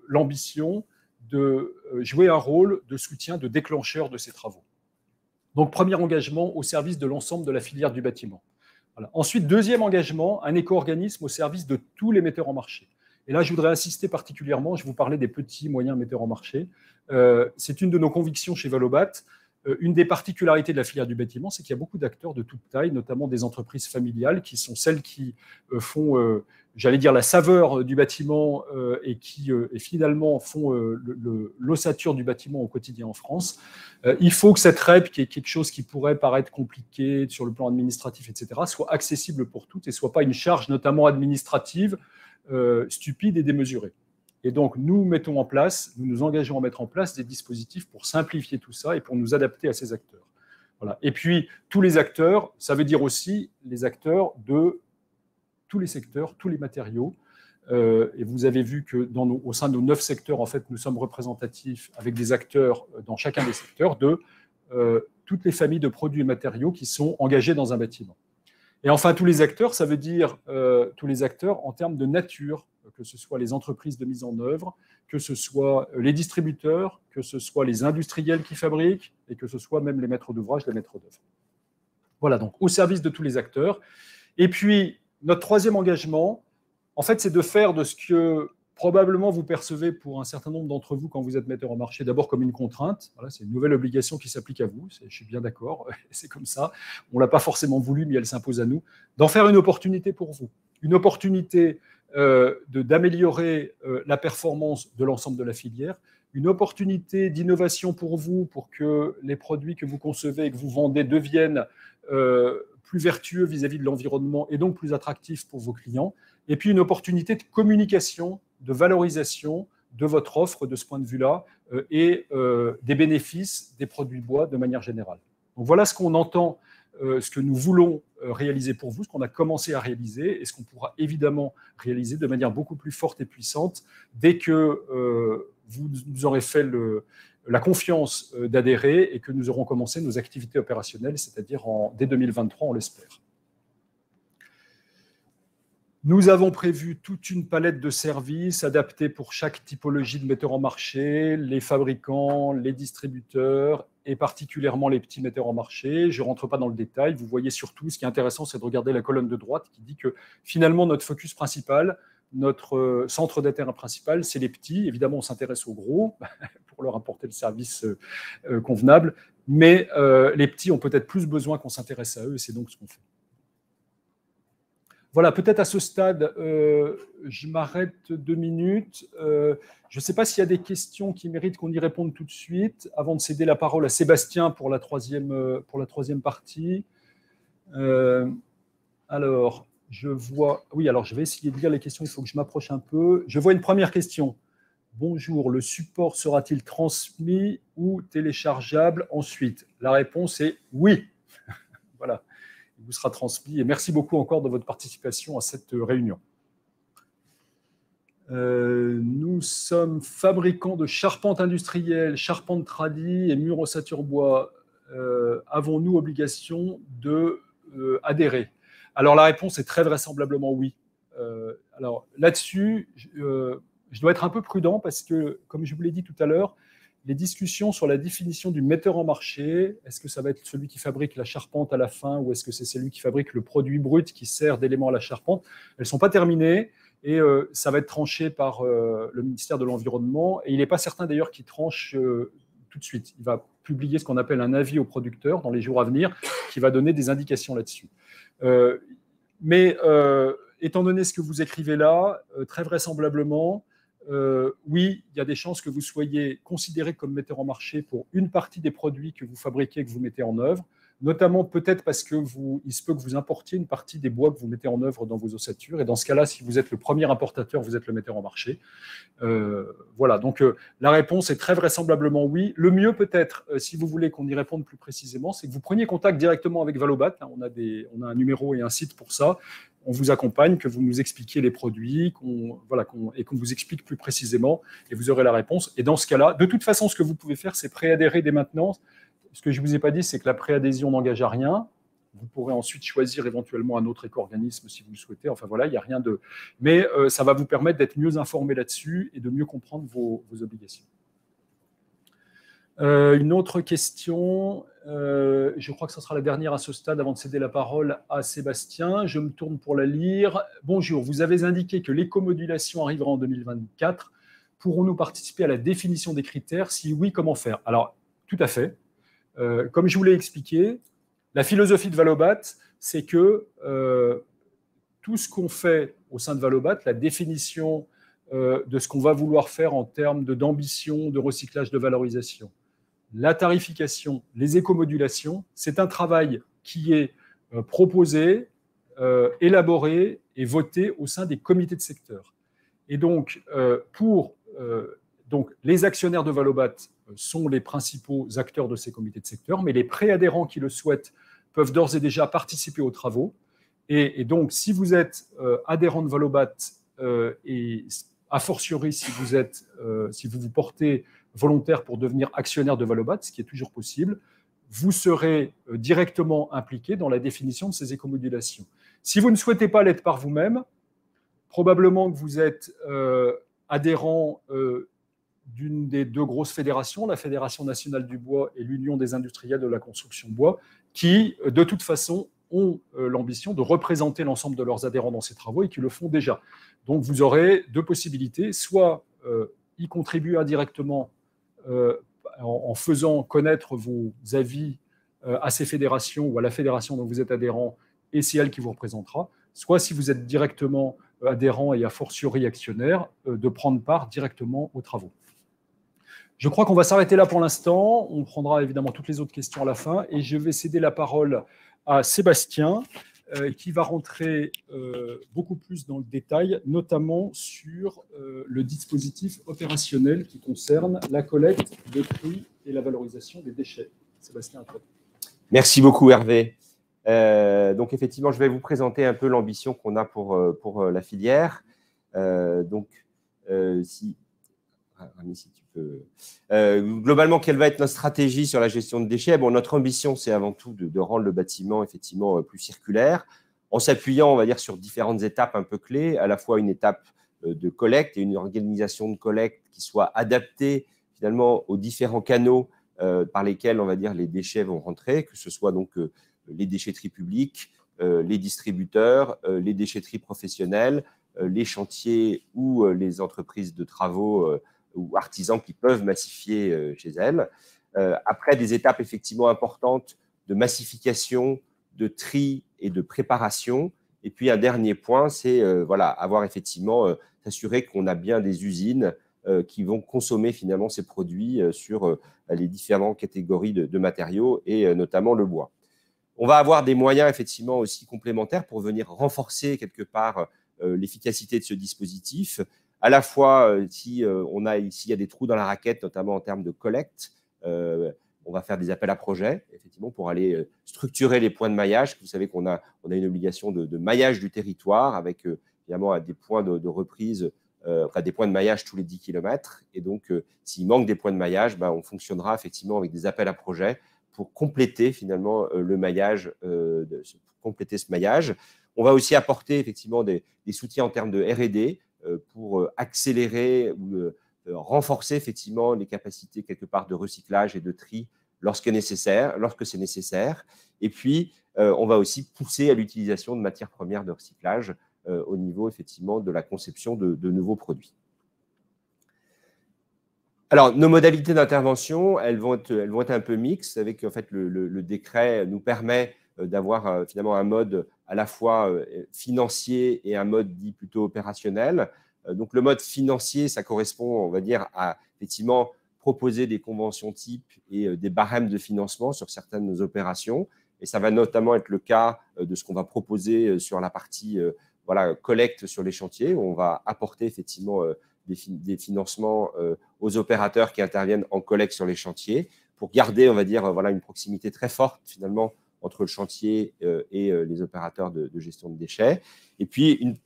l'ambition de jouer un rôle de soutien, de déclencheur de ces travaux. Donc, premier engagement au service de l'ensemble de la filière du bâtiment. Voilà. Ensuite, deuxième engagement, un éco-organisme au service de tous les metteurs en marché. Et là, je voudrais insister particulièrement, je vous parlais des petits, moyens metteurs en marché. C'est une de nos convictions chez Valobat. Une des particularités de la filière du bâtiment, c'est qu'il y a beaucoup d'acteurs de toute taille, notamment des entreprises familiales, qui sont celles qui font, j'allais dire, la saveur du bâtiment et qui finalement font l'ossature du bâtiment au quotidien en France. Il faut que cette REP, qui est quelque chose qui pourrait paraître compliqué sur le plan administratif, etc., soit accessible pour toutes et ne soit pas une charge notamment administrative stupide et démesurée. Et donc, nous mettons en place, nous nous engageons à mettre en place des dispositifs pour simplifier tout ça et pour nous adapter à ces acteurs. Voilà. Et puis, tous les acteurs, ça veut dire aussi les acteurs de tous les secteurs, tous les matériaux. Et vous avez vu que au sein de nos 9 secteurs, en fait, nous sommes représentatifs avec des acteurs dans chacun des secteurs de toutes les familles de produits et matériaux qui sont engagés dans un bâtiment. Et enfin, tous les acteurs, ça veut dire tous les acteurs en termes de nature, que ce soit les entreprises de mise en œuvre, que ce soit les distributeurs, que ce soit les industriels qui fabriquent, et que ce soit même les maîtres d'ouvrage, les maîtres d'œuvre. Voilà, donc au service de tous les acteurs. Et puis, notre troisième engagement, en fait, c'est de faire de ce que probablement vous percevez pour un certain nombre d'entre vous quand vous êtes metteur en marché, d'abord comme une contrainte. Voilà, c'est une nouvelle obligation qui s'applique à vous, je suis bien d'accord, c'est comme ça. On ne l'a pas forcément voulu, mais elle s'impose à nous. D'en faire une opportunité pour vous. Une opportunité d'améliorer la performance de l'ensemble de la filière, une opportunité d'innovation pour vous, pour que les produits que vous concevez et que vous vendez deviennent plus vertueux vis-à-vis de l'environnement et donc plus attractifs pour vos clients, et puis une opportunité de communication, de valorisation de votre offre de ce point de vue-là et des bénéfices des produits bois de manière générale. Donc voilà ce qu'on entend, ce que nous voulons réaliser pour vous, ce qu'on a commencé à réaliser et ce qu'on pourra évidemment réaliser de manière beaucoup plus forte et puissante dès que vous nous aurez fait la confiance d'adhérer et que nous aurons commencé nos activités opérationnelles, c'est-à-dire dès 2023, on l'espère. Nous avons prévu toute une palette de services adaptés pour chaque typologie de metteur en marché, les fabricants, les distributeurs et particulièrement les petits metteurs en marché. Je ne rentre pas dans le détail. Vous voyez surtout, ce qui est intéressant, c'est de regarder la colonne de droite qui dit que finalement, notre focus principal, notre centre d'intérêt principal, c'est les petits. Évidemment, on s'intéresse aux gros pour leur apporter le service convenable, mais les petits ont peut-être plus besoin qu'on s'intéresse à eux et c'est donc ce qu'on fait. Voilà, peut-être à ce stade, je m'arrête 2 minutes. Je ne sais pas s'il y a des questions qui méritent qu'on y réponde tout de suite, avant de céder la parole à Sébastien pour la troisième partie. Alors, je vois… Oui, alors je vais essayer de lire les questions, il faut que je m'approche un peu. Je vois une première question. Bonjour, le support sera-t-il transmis ou téléchargeable ensuite? La réponse est oui. voilà, il vous sera transmis. Et merci beaucoup encore de votre participation à cette réunion. Nous sommes fabricants de charpente industrielle, charpente tradie et murs ossature bois. Avons-nous obligation de adhérer? Alors la réponse est très vraisemblablement oui. Alors là-dessus, je dois être un peu prudent parce que, comme je vous l'ai dit tout à l'heure, les discussions sur la définition du metteur en marché, est-ce que ça va être celui qui fabrique la charpente à la fin ou est-ce que c'est celui qui fabrique le produit brut qui sert d'élément à la charpente, elles ne sont pas terminées. Et ça va être tranché par le ministère de l'Environnement. Et il n'est pas certain d'ailleurs qu'il tranche tout de suite. Il va publier ce qu'on appelle un avis au producteur dans les jours à venir qui va donner des indications là-dessus. Mais étant donné ce que vous écrivez là, très vraisemblablement, oui, il y a des chances que vous soyez considéré comme metteur en marché pour une partie des produits que vous fabriquez et que vous mettez en œuvre, notamment peut-être parce que il se peut que vous importiez une partie des bois que vous mettez en œuvre dans vos ossatures. Et dans ce cas-là, si vous êtes le premier importateur, vous êtes le metteur en marché. Voilà, donc la réponse est très vraisemblablement oui. Le mieux peut-être, si vous voulez qu'on y réponde plus précisément, c'est que vous preniez contact directement avec Valobat. On a un numéro et un site pour ça. On vous accompagne, que vous nous expliquiez les produits, et qu'on vous explique plus précisément, et vous aurez la réponse. Et dans ce cas-là, de toute façon, ce que vous pouvez faire, c'est préadhérer dès maintenant. Ce que je ne vous ai pas dit, c'est que la préadhésion n'engage à rien. Vous pourrez ensuite choisir éventuellement un autre éco-organisme si vous le souhaitez. Enfin voilà, il n'y a rien de... Mais ça va vous permettre d'être mieux informé là-dessus et de mieux comprendre vos obligations. Une autre question, je crois que ce sera la dernière à ce stade avant de céder la parole à Sébastien. Je me tourne pour la lire. Bonjour, vous avez indiqué que l'écomodulation arrivera en 2024. Pourrons-nous participer à la définition des critères? Si oui, comment faire? Alors, tout à fait. Comme je vous l'ai expliqué, la philosophie de Valobat, c'est que tout ce qu'on fait au sein de Valobat, la définition de ce qu'on va vouloir faire en termes d'ambition, de recyclage, de valorisation, la tarification, les écomodulations, c'est un travail qui est proposé, élaboré et voté au sein des comités de secteur. Et donc, donc les actionnaires de Valobat sont les principaux acteurs de ces comités de secteur, mais les préadhérents qui le souhaitent peuvent d'ores et déjà participer aux travaux. Et donc, si vous êtes adhérent de Valobat et a fortiori si vous vous portez volontaire pour devenir actionnaire de Valobat, ce qui est toujours possible, vous serez directement impliqué dans la définition de ces écomodulations. Si vous ne souhaitez pas l'être par vous-même, probablement que vous êtes adhérent d'une des deux grosses fédérations, la Fédération nationale du bois et l'Union des industriels de la construction bois, qui, de toute façon, ont l'ambition de représenter l'ensemble de leurs adhérents dans ces travaux et qui le font déjà. Donc, vous aurez deux possibilités, soit y contribuer indirectement en faisant connaître vos avis à ces fédérations ou à la fédération dont vous êtes adhérent, et c'est elle qui vous représentera, soit si vous êtes directement adhérent et a fortiori actionnaire, de prendre part directement aux travaux. Je crois qu'on va s'arrêter là pour l'instant. On prendra évidemment toutes les autres questions à la fin et je vais céder la parole à Sébastien qui va rentrer beaucoup plus dans le détail, notamment sur le dispositif opérationnel qui concerne la collecte, le tri et la valorisation des déchets. Sébastien, à toi. Merci beaucoup Hervé. Donc effectivement, je vais vous présenter un peu l'ambition qu'on a pour la filière. Si tu peux. Globalement, quelle va être notre stratégie sur la gestion de déchets? Bon, notre ambition, c'est avant tout de rendre le bâtiment effectivement plus circulaire, en s'appuyant, on va dire, sur différentes étapes un peu clés, à la fois une étape de collecte et une organisation de collecte qui soit adaptée finalement aux différents canaux par lesquels, on va dire, les déchets vont rentrer, que ce soit donc les déchetteries publiques, les distributeurs, les déchetteries professionnelles, les chantiers ou les entreprises de travaux ou artisans qui peuvent massifier chez elles. Après, des étapes effectivement importantes de massification, de tri et de préparation. Et puis, un dernier point, c'est avoir effectivement s'assurer qu'on a bien des usines qui vont consommer finalement ces produits sur les différentes catégories de matériaux et notamment le bois. On va avoir des moyens effectivement aussi complémentaires pour venir renforcer quelque part l'efficacité de ce dispositif, à la fois s'il y a des trous dans la raquette, notamment en termes de collecte, on va faire des appels à projets, effectivement, pour aller structurer les points de maillage. Vous savez qu'on a une obligation de maillage du territoire avec évidemment des points de reprise, enfin des points de maillage tous les 10 km. Et donc, s'il manque des points de maillage, on fonctionnera effectivement avec des appels à projets pour compléter finalement le maillage, compléter ce maillage. On va aussi apporter effectivement des soutiens en termes de R&D pour accélérer ou renforcer effectivement les capacités quelque part de recyclage et de tri lorsque c'est nécessaire. Et puis, on va aussi pousser à l'utilisation de matières premières de recyclage au niveau effectivement de la conception de nouveaux produits. Alors, nos modalités d'intervention, elles vont être un peu mixtes, avec en fait le décret nous permet d'avoir finalement un mode à la fois financier et un mode dit plutôt opérationnel. Donc, le mode financier, ça correspond, on va dire, à effectivement proposer des conventions types et des barèmes de financement sur certaines de nos opérations. Et ça va notamment être le cas de ce qu'on va proposer sur la partie collecte sur les chantiers, où on va apporter effectivement des financements aux opérateurs qui interviennent en collecte sur les chantiers pour garder, on va dire, une proximité très forte finalement entre le chantier et les opérateurs de gestion de déchets. Et puis,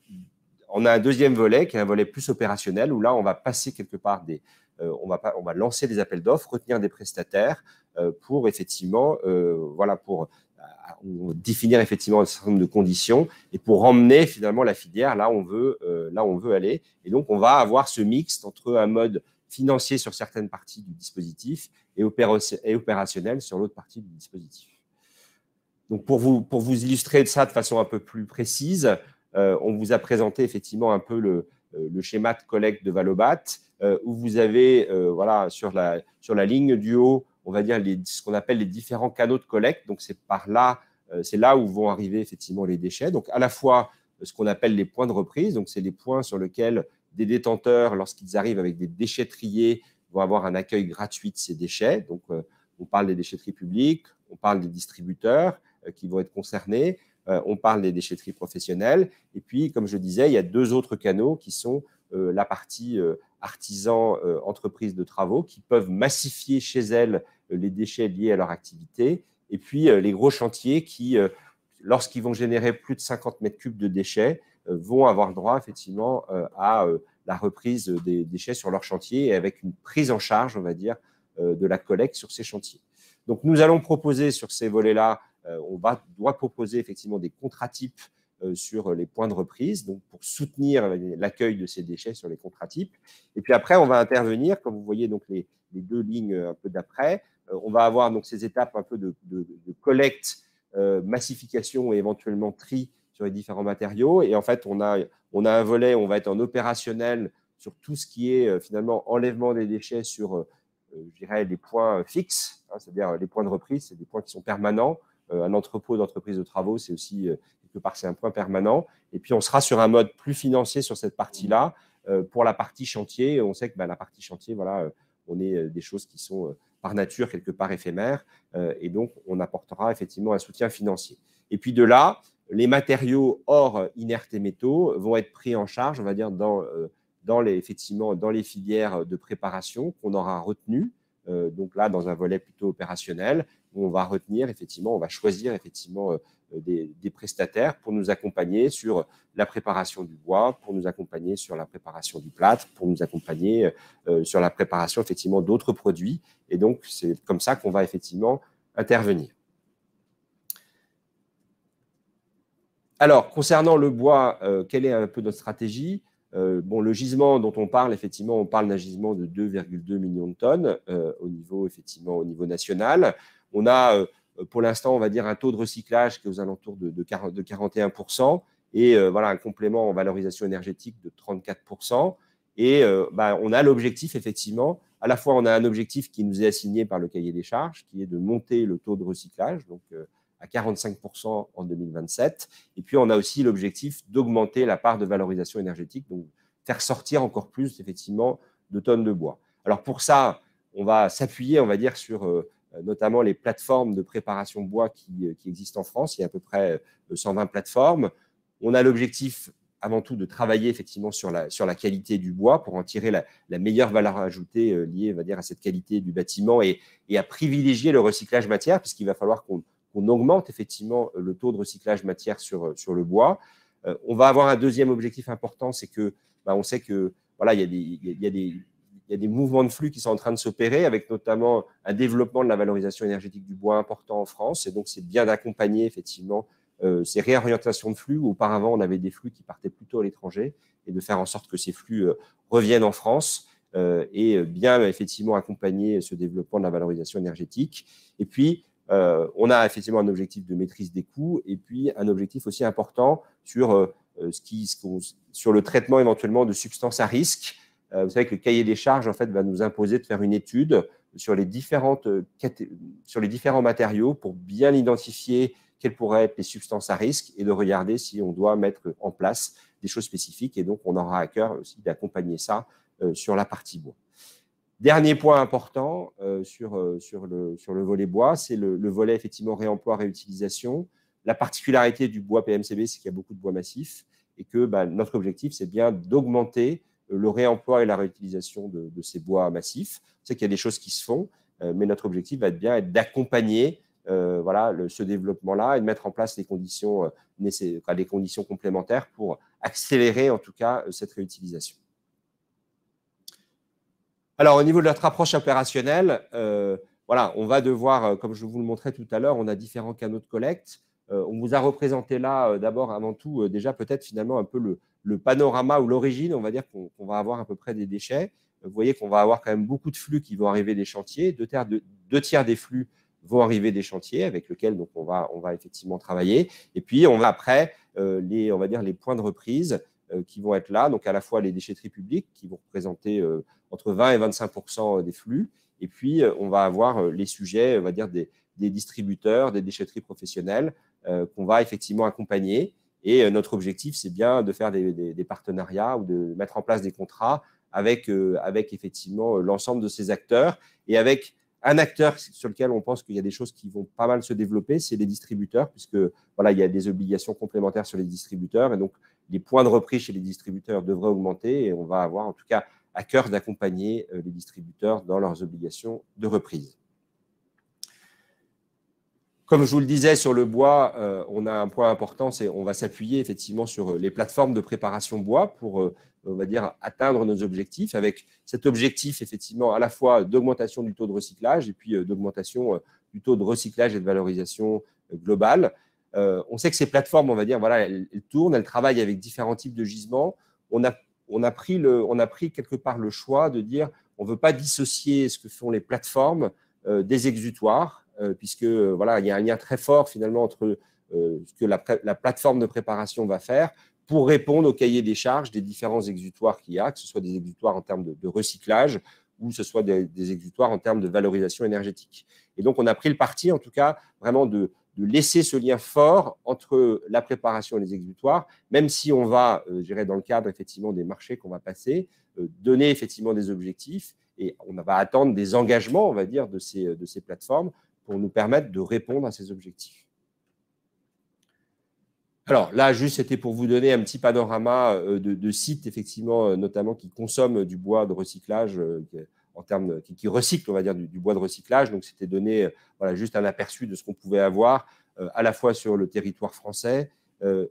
on a un deuxième volet qui est un volet plus opérationnel où là, on va passer quelque part on va lancer des appels d'offres, retenir des prestataires pour effectivement, pour définir effectivement un certain nombre de conditions et pour emmener finalement la filière là où on veut aller. Et donc, on va avoir ce mixte entre un mode financier sur certaines parties du dispositif et opérationnel sur l'autre partie du dispositif. Donc, pour vous illustrer ça de façon un peu plus précise, on vous a présenté effectivement un peu le schéma de collecte de Valobat, où vous avez sur la ligne du haut, on va dire ce qu'on appelle les différents canaux de collecte. Donc, c'est là où vont arriver effectivement les déchets. Donc, à la fois ce qu'on appelle les points de reprise. Donc, c'est les points sur lesquels des détenteurs, lorsqu'ils arrivent avec des déchets triés, vont avoir un accueil gratuit de ces déchets. Donc, on parle des déchetteries publiques, on parle des distributeurs qui vont être concernés, on parle des déchetteries professionnelles. Et puis, comme je disais, il y a deux autres canaux qui sont la partie artisans, entreprises de travaux qui peuvent massifier chez elles les déchets liés à leur activité. Et puis, les gros chantiers qui, lorsqu'ils vont générer plus de 50 mètres cubes de déchets, vont avoir droit effectivement à la reprise des déchets sur leur chantier et avec une prise en charge, on va dire, de la collecte sur ces chantiers. Donc, nous allons proposer sur ces volets-là, on doit proposer effectivement des contrats types sur les points de reprise, donc pour soutenir l'accueil de ces déchets sur les contrats types. Et puis après, on va intervenir, comme vous voyez donc les deux lignes un peu d'après, on va avoir donc ces étapes un peu de collecte, massification et éventuellement tri sur les différents matériaux. Et en fait, on a un volet, on va être en opérationnel sur tout ce qui est finalement enlèvement des déchets sur, je dirais, les points fixes, hein, c'est-à-dire les points de reprise, c'est des points qui sont permanents. Un entrepôt d'entreprise de travaux, c'est aussi quelque part, c'est un point permanent. Et puis, on sera sur un mode plus financier sur cette partie-là. Pour la partie chantier, on sait que la partie chantier, voilà, on est des choses qui sont par nature quelque part éphémères. Et donc, on apportera effectivement un soutien financier. Et puis de là, les matériaux hors inertes et métaux vont être pris en charge, on va dire, dans les filières de préparation qu'on aura retenues. Donc là, dans un volet plutôt opérationnel, où on va retenir effectivement, on va choisir effectivement des prestataires pour nous accompagner sur la préparation du bois, pour nous accompagner sur la préparation du plâtre, pour nous accompagner sur la préparation effectivement d'autres produits. Et donc, c'est comme ça qu'on va effectivement intervenir. Alors, concernant le bois, quelle est un peu notre stratégie ? Le gisement dont on parle, effectivement, on parle d'un gisement de 2,2 millions de tonnes au niveau national. On a, pour l'instant, on va dire un taux de recyclage qui est aux alentours de 41% et un complément en valorisation énergétique de 34%. Et on a l'objectif, effectivement, à la fois on a un objectif qui nous est assigné par le cahier des charges, qui est de monter le taux de recyclage, donc à 45% en 2027. Et puis, on a aussi l'objectif d'augmenter la part de valorisation énergétique, donc faire sortir encore plus, effectivement, de tonnes de bois. Alors, pour ça, on va s'appuyer, on va dire, sur notamment les plateformes de préparation bois qui existent en France. Il y a à peu près 120 plateformes. On a l'objectif, avant tout de travailler effectivement sur la qualité du bois pour en tirer la meilleure valeur ajoutée liée, on va dire, à cette qualité du bâtiment et à privilégier le recyclage matière, puisqu'il va falloir qu'on augmente effectivement le taux de recyclage matière sur le bois. On va avoir un deuxième objectif important, c'est que on sait que voilà, il y a des mouvements de flux qui sont en train de s'opérer, avec notamment un développement de la valorisation énergétique du bois important en France. Et donc, c'est bien d'accompagner effectivement ces réorientations de flux. Auparavant, on avait des flux qui partaient plutôt à l'étranger et de faire en sorte que ces flux reviennent en France et bien effectivement accompagner ce développement de la valorisation énergétique. Et puis, on a effectivement un objectif de maîtrise des coûts et puis un objectif aussi important sur, sur le traitement éventuellement de substances à risque. Vous savez que le cahier des charges en fait, va nous imposer de faire une étude sur les différents matériaux pour bien identifier quelles pourraient être les substances à risque et de regarder si on doit mettre en place des choses spécifiques. Et donc, on aura à cœur aussi d'accompagner ça sur la partie bois. Dernier point important sur le volet bois, c'est le volet effectivement réemploi, réutilisation. La particularité du bois PMCB, c'est qu'il y a beaucoup de bois massif et que notre objectif, c'est bien d'augmenter le réemploi et la réutilisation de ces bois massifs. On sait qu'il y a des choses qui se font, mais notre objectif va être d'accompagner ce développement-là et de mettre en place les conditions complémentaires pour accélérer en tout cas cette réutilisation. Alors, au niveau de notre approche opérationnelle, on va devoir, comme je vous le montrais tout à l'heure, on a différents canaux de collecte. On vous a représenté là, d'abord, avant tout, déjà peut-être finalement un peu le panorama ou l'origine, on va dire qu'on va avoir à peu près des déchets. Vous voyez qu'on va avoir quand même beaucoup de flux qui vont arriver des chantiers. Deux tiers des flux vont arriver des chantiers avec lesquels donc, on va effectivement travailler. Et puis, on va après les points de reprise qui vont être là, donc à la fois les déchetteries publiques qui vont représenter entre 20 et 25% des flux. Et puis, on va avoir les sujets, on va dire, des distributeurs, des déchetteries professionnelles qu'on va effectivement accompagner. Et notre objectif, c'est bien de faire des partenariats ou de mettre en place des contrats avec effectivement l'ensemble de ces acteurs et avec un acteur sur lequel on pense qu'il y a des choses qui vont pas mal se développer, c'est les distributeurs, puisque voilà, il y a des obligations complémentaires sur les distributeurs et donc les points de reprise chez les distributeurs devraient augmenter et on va avoir en tout cas à cœur d'accompagner les distributeurs dans leurs obligations de reprise. Comme je vous le disais, sur le bois, on a un point important, c'est qu'on va s'appuyer effectivement sur les plateformes de préparation bois pour, on va dire, atteindre nos objectifs, avec cet objectif effectivement à la fois d'augmentation du taux de recyclage et puis d'augmentation du taux de recyclage et de valorisation globale. On sait que ces plateformes, on va dire, voilà, elles tournent, elles travaillent avec différents types de gisements. On a pris quelque part le choix de dire on ne veut pas dissocier ce que font les plateformes des exutoires, puisque voilà, il y a un lien très fort finalement entre ce que la plateforme de préparation va faire pour répondre au cahier des charges des différents exutoires qu'il y a, que ce soit des exutoires en termes de recyclage ou que ce soit des exutoires en termes de valorisation énergétique. Et donc, on a pris le parti, en tout cas, vraiment de laisser ce lien fort entre la préparation et les exutoires, même si on va, je dirais, dans le cadre effectivement des marchés qu'on va passer, donner effectivement des objectifs et on va attendre des engagements, on va dire, de ces plateformes pour nous permettre de répondre à ces objectifs. Alors là, juste, c'était pour vous donner un petit panorama de sites, effectivement, notamment qui consomment du bois de recyclage, qui recyclent, on va dire, du bois de recyclage. Donc, c'était donné voilà, juste un aperçu de ce qu'on pouvait avoir à la fois sur le territoire français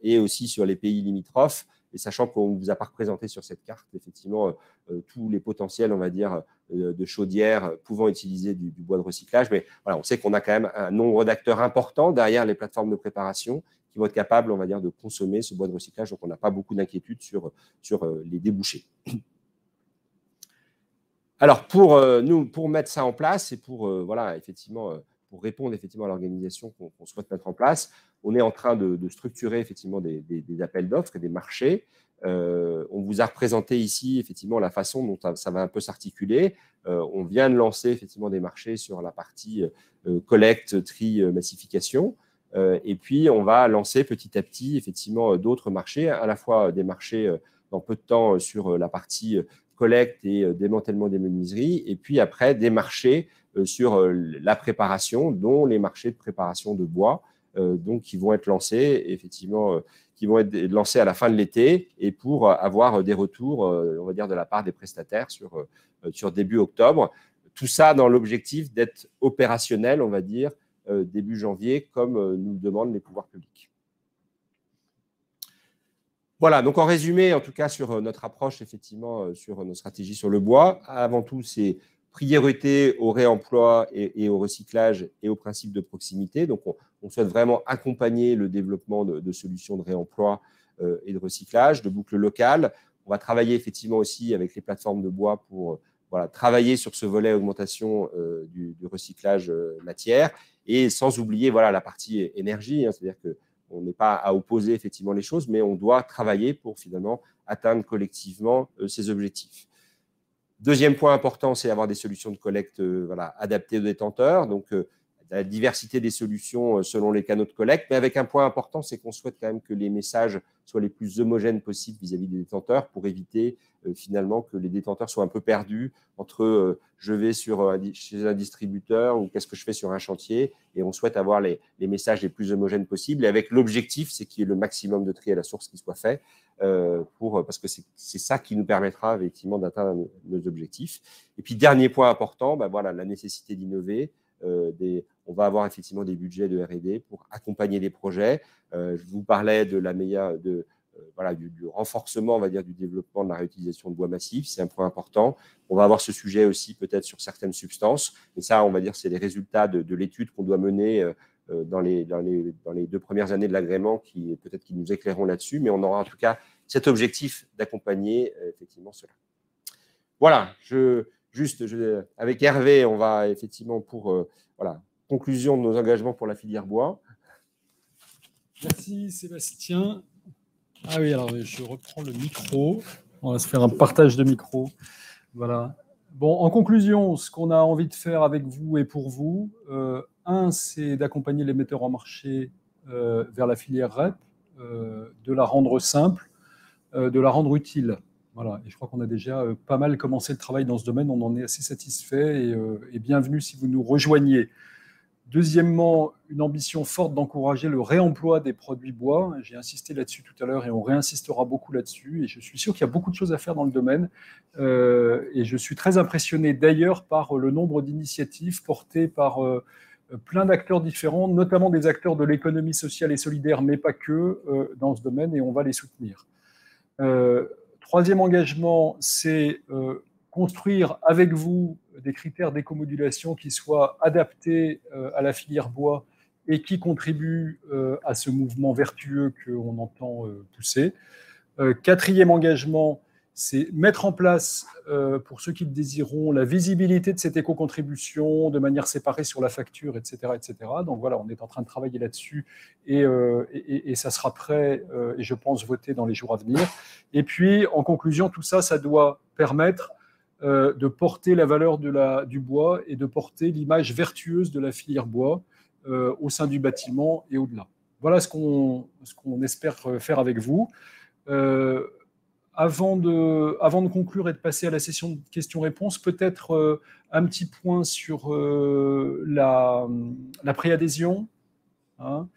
et aussi sur les pays limitrophes. Et sachant qu'on ne vous a pas représenté sur cette carte, effectivement, tous les potentiels, on va dire, de chaudières pouvant utiliser du bois de recyclage. Mais voilà, on sait qu'on a quand même un nombre d'acteurs importants derrière les plateformes de préparation qui vont être capables, on va dire, de consommer ce bois de recyclage. Donc, on n'a pas beaucoup d'inquiétude sur les débouchés. Alors, pour mettre ça en place et pour, voilà, effectivement, pour répondre effectivement à l'organisation qu'on souhaite mettre en place, on est en train de structurer effectivement des appels d'offres et des marchés. On vous a représenté ici effectivement la façon dont ça va un peu s'articuler. On vient de lancer effectivement des marchés sur la partie collecte, tri, massification. Et puis, on va lancer petit à petit effectivement d'autres marchés, à la fois des marchés dans peu de temps sur la partie collecte et démantèlement des menuiseries, et puis après des marchés sur la préparation, dont les marchés de préparation de bois, donc qui vont être lancés, effectivement, qui vont être lancés à la fin de l'été et pour avoir des retours, on va dire, de la part des prestataires sur début octobre. Tout ça dans l'objectif d'être opérationnel, on va dire, début janvier, comme nous le demandent les pouvoirs publics. Voilà, donc en résumé, en tout cas sur notre approche, effectivement, sur nos stratégies sur le bois, avant tout, c'est priorité au réemploi et au recyclage et au principe de proximité. Donc, on souhaite vraiment accompagner le développement de solutions de réemploi et de recyclage, de boucles locales. On va travailler effectivement aussi avec les plateformes de bois pour travailler sur ce volet augmentation du recyclage matière et sans oublier la partie énergie, hein, c'est-à-dire que on n'est pas à opposer effectivement les choses, mais on doit travailler pour finalement atteindre collectivement ces objectifs. Deuxième point important, c'est avoir des solutions de collecte adaptées aux détenteurs. Donc, la diversité des solutions selon les canaux de collecte. Mais avec un point important, c'est qu'on souhaite quand même que les messages soient les plus homogènes possibles vis-à-vis des détenteurs pour éviter finalement que les détenteurs soient un peu perdus entre je vais chez un distributeur ou qu'est-ce que je fais sur un chantier. Et on souhaite avoir les messages les plus homogènes possibles. Et avec l'objectif, c'est qu'il y ait le maximum de tri à la source qui soit fait parce que c'est ça qui nous permettra effectivement d'atteindre nos objectifs. Et puis, dernier point important, la nécessité d'innover. On va avoir effectivement des budgets de R&D pour accompagner les projets. Je vous parlais de du renforcement, on va dire, du développement de la réutilisation de bois massif. C'est un point important. On va avoir ce sujet aussi peut-être sur certaines substances. Mais ça, on va dire, c'est les résultats de l'étude qu'on doit mener dans les 2 premières années de l'agrément qui nous éclaireront là-dessus. Mais on aura en tout cas cet objectif d'accompagner effectivement cela. Voilà, avec Hervé, on va effectivement pour conclusion de nos engagements pour la filière bois. Merci Sébastien. Ah oui, alors je reprends le micro. On va se faire un partage de micro. Voilà. Bon, en conclusion, ce qu'on a envie de faire avec vous et pour vous, c'est d'accompagner les metteurs en marché vers la filière REP, de la rendre simple, de la rendre utile. Voilà, et je crois qu'on a déjà pas mal commencé le travail dans ce domaine, on en est assez satisfait et bienvenue si vous nous rejoignez. Deuxièmement, une ambition forte d'encourager le réemploi des produits bois. J'ai insisté là-dessus tout à l'heure et on réinsistera beaucoup là-dessus. Et je suis sûr qu'il y a beaucoup de choses à faire dans le domaine. Et je suis très impressionné d'ailleurs par le nombre d'initiatives portées par plein d'acteurs différents, notamment des acteurs de l'économie sociale et solidaire, mais pas que, dans ce domaine, et on va les soutenir. Troisième engagement, c'est construire avec vous des critères d'écomodulation qui soient adaptés à la filière bois et qui contribuent à ce mouvement vertueux qu'on entend pousser. Quatrième engagement, c'est mettre en place, pour ceux qui le désireront, la visibilité de cette éco-contribution de manière séparée sur la facture, etc., etc. Donc voilà, on est en train de travailler là-dessus et ça sera prêt, et je pense voter dans les jours à venir. Et puis, en conclusion, tout ça, ça doit permettre de porter la valeur du bois et de porter l'image vertueuse de la filière bois au sein du bâtiment et au-delà. Voilà ce qu'on espère faire avec vous. Avant de conclure et de passer à la session de questions-réponses, peut-être un petit point sur la préadhésion. Hein.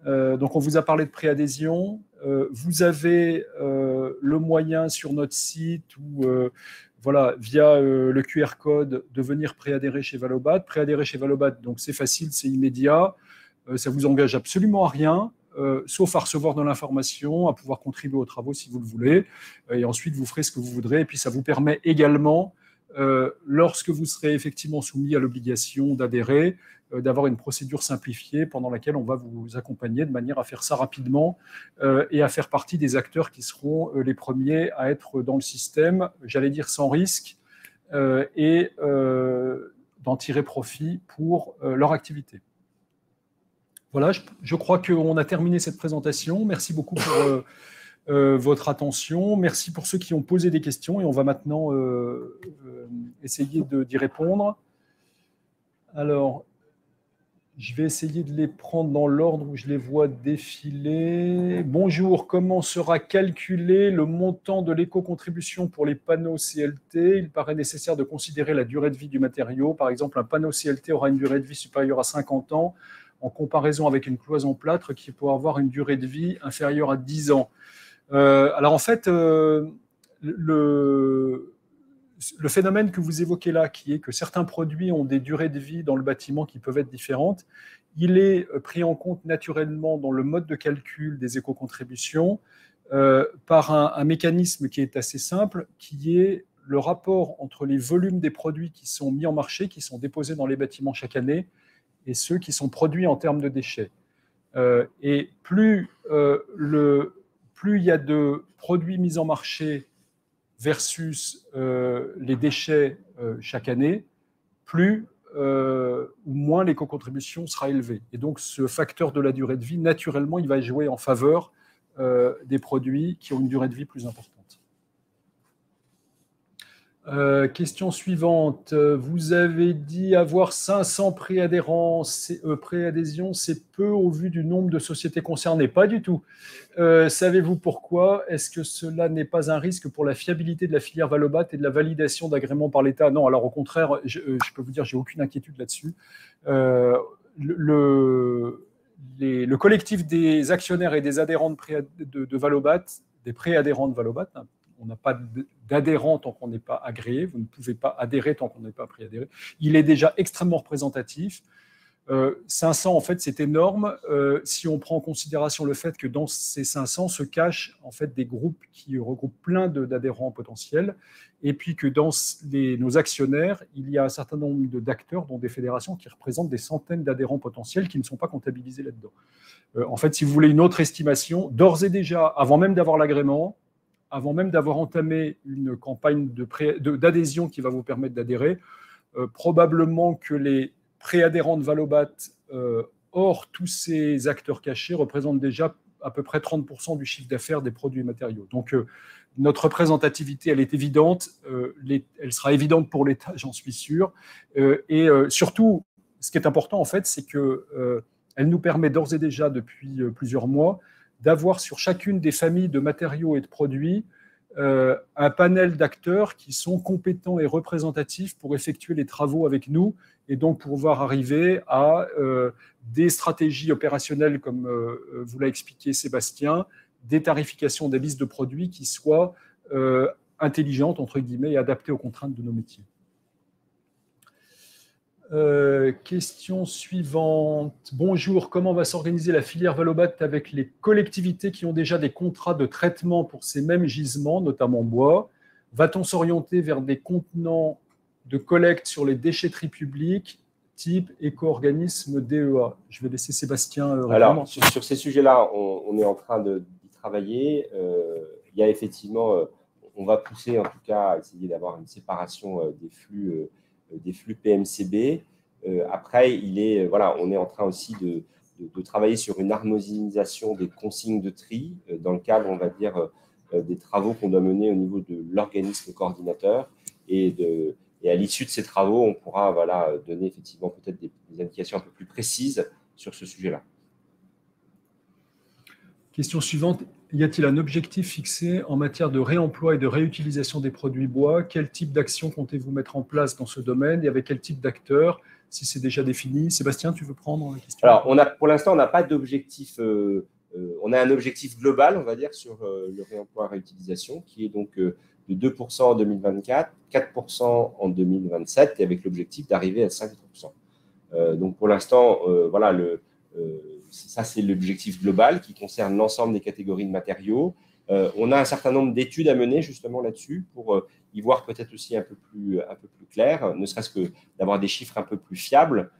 Donc, on vous a parlé de préadhésion. Vous avez le moyen sur notre site ou via le QR code de venir préadhérer chez Valobat. Préadhérer chez Valobat, donc c'est facile, c'est immédiat. Ça ne vous engage absolument à rien. Sauf à recevoir de l'information, à pouvoir contribuer aux travaux si vous le voulez, et ensuite vous ferez ce que vous voudrez, et puis ça vous permet également, lorsque vous serez effectivement soumis à l'obligation d'adhérer, d'avoir une procédure simplifiée pendant laquelle on va vous accompagner de manière à faire ça rapidement et à faire partie des acteurs qui seront les premiers à être dans le système, j'allais dire sans risque, et d'en tirer profit pour leur activité. Voilà, je crois qu'on a terminé cette présentation. Merci beaucoup pour votre attention. Merci pour ceux qui ont posé des questions et on va maintenant essayer d'y répondre. Alors, je vais essayer de les prendre dans l'ordre où je les vois défiler. Bonjour, comment sera calculé le montant de l'éco-contribution pour les panneaux CLT? Il paraît nécessaire de considérer la durée de vie du matériau. Par exemple, un panneau CLT aura une durée de vie supérieure à 50 ans. en comparaison avec une cloison plâtre qui peut avoir une durée de vie inférieure à 10 ans. Alors en fait, le phénomène que vous évoquez là, qui est que certains produits ont des durées de vie dans le bâtiment qui peuvent être différentes, il est pris en compte naturellement dans le mode de calcul des éco-contributions par un mécanisme qui est assez simple, qui est le rapport entre les volumes des produits qui sont mis en marché, qui sont déposés dans les bâtiments chaque année, et ceux qui sont produits en termes de déchets. Et plus il y a de produits mis en marché versus les déchets chaque année, plus ou moins l'éco-contribution sera élevée. Et donc, ce facteur de la durée de vie, naturellement, il va jouer en faveur des produits qui ont une durée de vie plus importante. Question suivante. Vous avez dit avoir 500 préadhésions, c'est peu au vu du nombre de sociétés concernées. Pas du tout. Savez-vous pourquoi? Est-ce que cela n'est pas un risque pour la fiabilité de la filière Valobat et de la validation d'agréments par l'État? Non, alors au contraire, je peux vous dire, j'ai aucune inquiétude là-dessus. Le collectif des actionnaires et des adhérents de Valobat, des préadhérents de Valobat, on n'a pas d'adhérent tant qu'on n'est pas agréé. Vous ne pouvez pas adhérer tant qu'on n'est pas préadhéré. Il est déjà extrêmement représentatif. 500, en fait, c'est énorme si on prend en considération le fait que dans ces 500 se cachent en fait des groupes qui regroupent plein d'adhérents potentiels, et puis que dans nos actionnaires, il y a un certain nombre d'acteurs, dont des fédérations, qui représentent des centaines d'adhérents potentiels qui ne sont pas comptabilisés là-dedans. En fait, si vous voulez une autre estimation, d'ores et déjà, avant même d'avoir l'agrément, avant même d'avoir entamé une campagne d'adhésion qui va vous permettre d'adhérer, probablement que les préadhérents de Valobat, hors tous ces acteurs cachés, représentent déjà à peu près 30% du chiffre d'affaires des produits et matériaux. Donc, notre représentativité, elle est évidente. Elle sera évidente pour l'État, j'en suis sûr. Et surtout, ce qui est important, en fait, c'est qu'elle nous permet d'ores et déjà, depuis plusieurs mois, d'avoir sur chacune des familles de matériaux et de produits un panel d'acteurs qui sont compétents et représentatifs pour effectuer les travaux avec nous et donc pouvoir arriver à des stratégies opérationnelles, comme vous l'a expliqué Sébastien, des tarifications des listes de produits qui soient intelligentes, entre guillemets, et adaptées aux contraintes de nos métiers. Question suivante. Bonjour, comment va s'organiser la filière Valobat avec les collectivités qui ont déjà des contrats de traitement pour ces mêmes gisements, notamment bois? Va-t-on s'orienter vers des contenants de collecte sur les déchetteries publiques, type éco-organisme DEA? Je vais laisser Sébastien répondre. Alors, sur ces sujets-là, on est en train d'y travailler. Il y a effectivement, on va pousser en tout cas à essayer d'avoir une séparation des flux PMCB. Après, on est en train aussi de travailler sur une harmonisation des consignes de tri dans le cadre, on va dire, des travaux qu'on doit mener au niveau de l'organisme coordinateur. Et à l'issue de ces travaux, on pourra donner effectivement peut-être des indications un peu plus précises sur ce sujet-là. Question suivante. Y a-t-il un objectif fixé en matière de réemploi et de réutilisation des produits bois? Quel type d'action comptez-vous mettre en place dans ce domaine et avec quel type d'acteurs, si c'est déjà défini? Sébastien, tu veux prendre la question? Alors, pour l'instant, on n'a pas d'objectif. On a un objectif global, on va dire, sur le réemploi et réutilisation, qui est donc de 2% en 2024, 4% en 2027, et avec l'objectif d'arriver à 5%. Donc, pour l'instant, ça, c'est l'objectif global qui concerne l'ensemble des catégories de matériaux. On a un certain nombre d'études à mener justement là-dessus pour y voir peut-être aussi un peu plus clair, ne serait-ce que d'avoir des chiffres un peu plus fiables.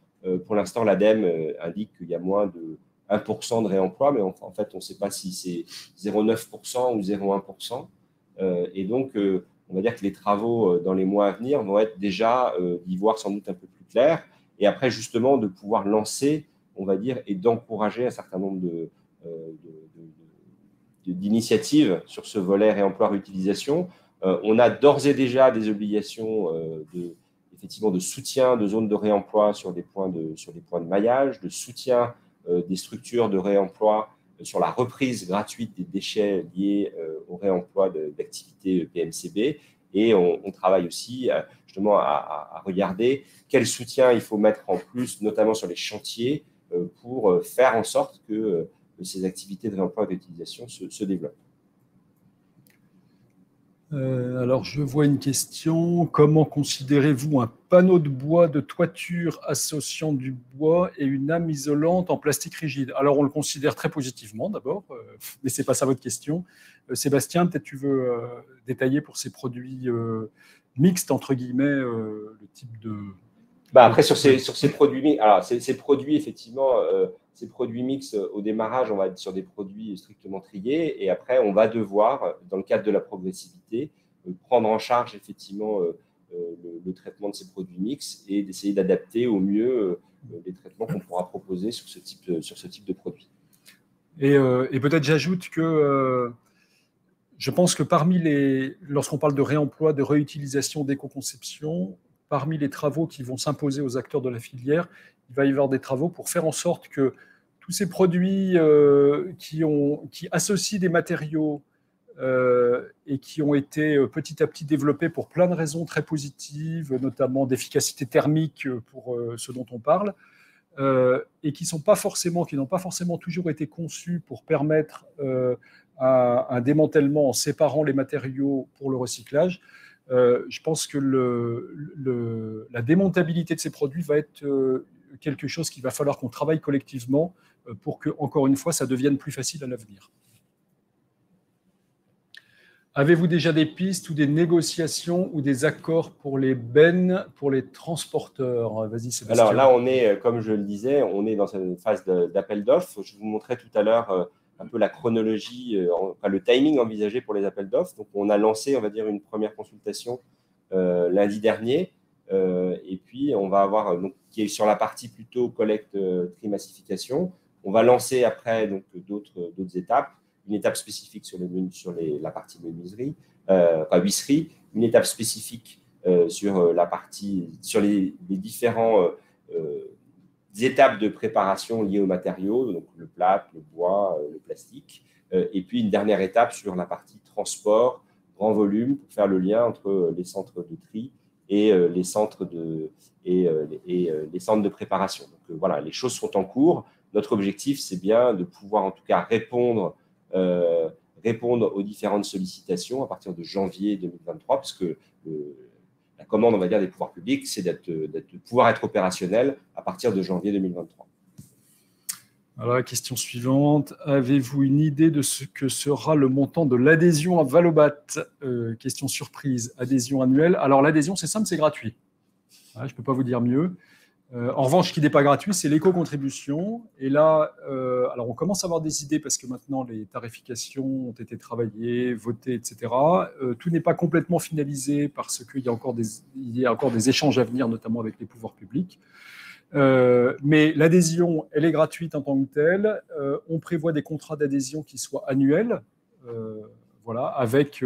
Pour l'instant, l'ADEME indique qu'il y a moins de 1% de réemploi, mais en fait, on ne sait pas si c'est 0,9% ou 0,1%. Et donc, on va dire que les travaux dans les mois à venir vont être déjà d'y voir sans doute un peu plus clair. Et après, justement, de pouvoir lancer, on va dire, et d'encourager un certain nombre d'initiatives sur ce volet réemploi-réutilisation. On a d'ores et déjà des obligations effectivement de soutien de zones de réemploi sur des points de maillage, de soutien des structures de réemploi sur la reprise gratuite des déchets liés au réemploi d'activités PMCB. Et on travaille aussi justement à regarder quel soutien il faut mettre en plus, notamment sur les chantiers, pour faire en sorte que ces activités de réemploi et d'utilisation se développent. Alors, je vois une question. Comment considérez-vous un panneau de bois de toiture associant du bois et une âme isolante en plastique rigide? Alors, on le considère très positivement d'abord, mais ce n'est pas ça votre question. Sébastien, peut-être tu veux détailler pour ces produits mixtes, entre guillemets, le type de… Après, sur ces produits, alors ces produits, effectivement, ces produits mix, au démarrage, on va être sur des produits strictement triés. Et après, on va devoir, dans le cadre de la progressivité, prendre en charge, effectivement, le traitement de ces produits mix et d'essayer d'adapter au mieux les traitements qu'on pourra proposer sur ce type de produit. Et peut-être j'ajoute que je pense que lorsqu'on parle de réemploi, de réutilisation, d'éco-conception, parmi les travaux qui vont s'imposer aux acteurs de la filière, il va y avoir des travaux pour faire en sorte que tous ces produits qui associent des matériaux et qui ont été petit à petit développés pour plein de raisons très positives, notamment d'efficacité thermique pour ce dont on parle, et qui n'ont pas forcément toujours été conçus pour permettre un démantèlement en séparant les matériaux pour le recyclage. Je pense que la démontabilité de ces produits va être quelque chose qu'il va falloir qu'on travaille collectivement pour que, encore une fois, ça devienne plus facile à l'avenir. Avez-vous déjà des pistes ou des négociations ou des accords pour les bennes, pour les transporteurs? Vas-y, Sébastien. Alors là, on est, comme je le disais, on est dans une phase d'appel d'offres. Je vous montrais tout à l'heure un peu la chronologie, le timing envisagé pour les appels d'offres. Donc, on a lancé, on va dire, une première consultation lundi dernier. Et puis, on va avoir, donc, qui est sur la partie plutôt collecte, tri-massification. On va lancer après d'autres étapes. Une étape spécifique sur la partie menuiserie, huisserie, une étape spécifique sur les différents étapes de préparation liées aux matériaux, donc le plâtre, le bois, le plastique, et puis une dernière étape sur la partie transport, grand volume, pour faire le lien entre les centres de tri et les centres de préparation. Donc voilà, les choses sont en cours. Notre objectif, c'est bien de pouvoir en tout cas répondre aux différentes sollicitations à partir de janvier 2023, parce que la commande, on va dire, des pouvoirs publics, c'est de pouvoir être opérationnel à partir de janvier 2023. Alors, la question suivante. Avez-vous une idée de ce que sera le montant de l'adhésion à Valobat? Question surprise. Adhésion annuelle. Alors, l'adhésion, c'est simple, c'est gratuit. Je ne peux pas vous dire mieux. En revanche, ce qui n'est pas gratuit, c'est l'éco-contribution. Et là, alors on commence à avoir des idées parce que maintenant, les tarifications ont été travaillées, votées, etc. Tout n'est pas complètement finalisé parce qu'il y a encore des échanges à venir, notamment avec les pouvoirs publics. Mais l'adhésion, elle est gratuite en tant que telle. On prévoit des contrats d'adhésion qui soient annuels, voilà, avec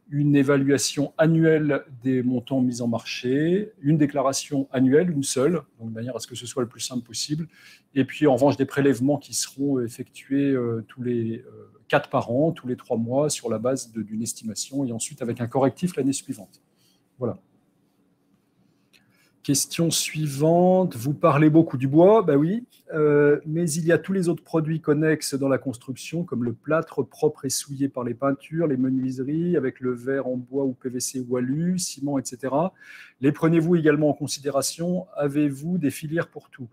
une évaluation annuelle des montants mis en marché, une déclaration annuelle, une seule, donc de manière à ce que ce soit le plus simple possible. Et puis, en revanche, des prélèvements qui seront effectués tous les 4 par an, tous les 3 mois, sur la base d'une estimation, et ensuite avec un correctif l'année suivante. Voilà. Question suivante. Vous parlez beaucoup du bois, ben oui, mais il y a tous les autres produits connexes dans la construction, comme le plâtre propre et souillé par les peintures, les menuiseries, avec le verre en bois ou PVC ou alu, ciment, etc. Les prenez-vous également en considération? Avez-vous des filières pour tout?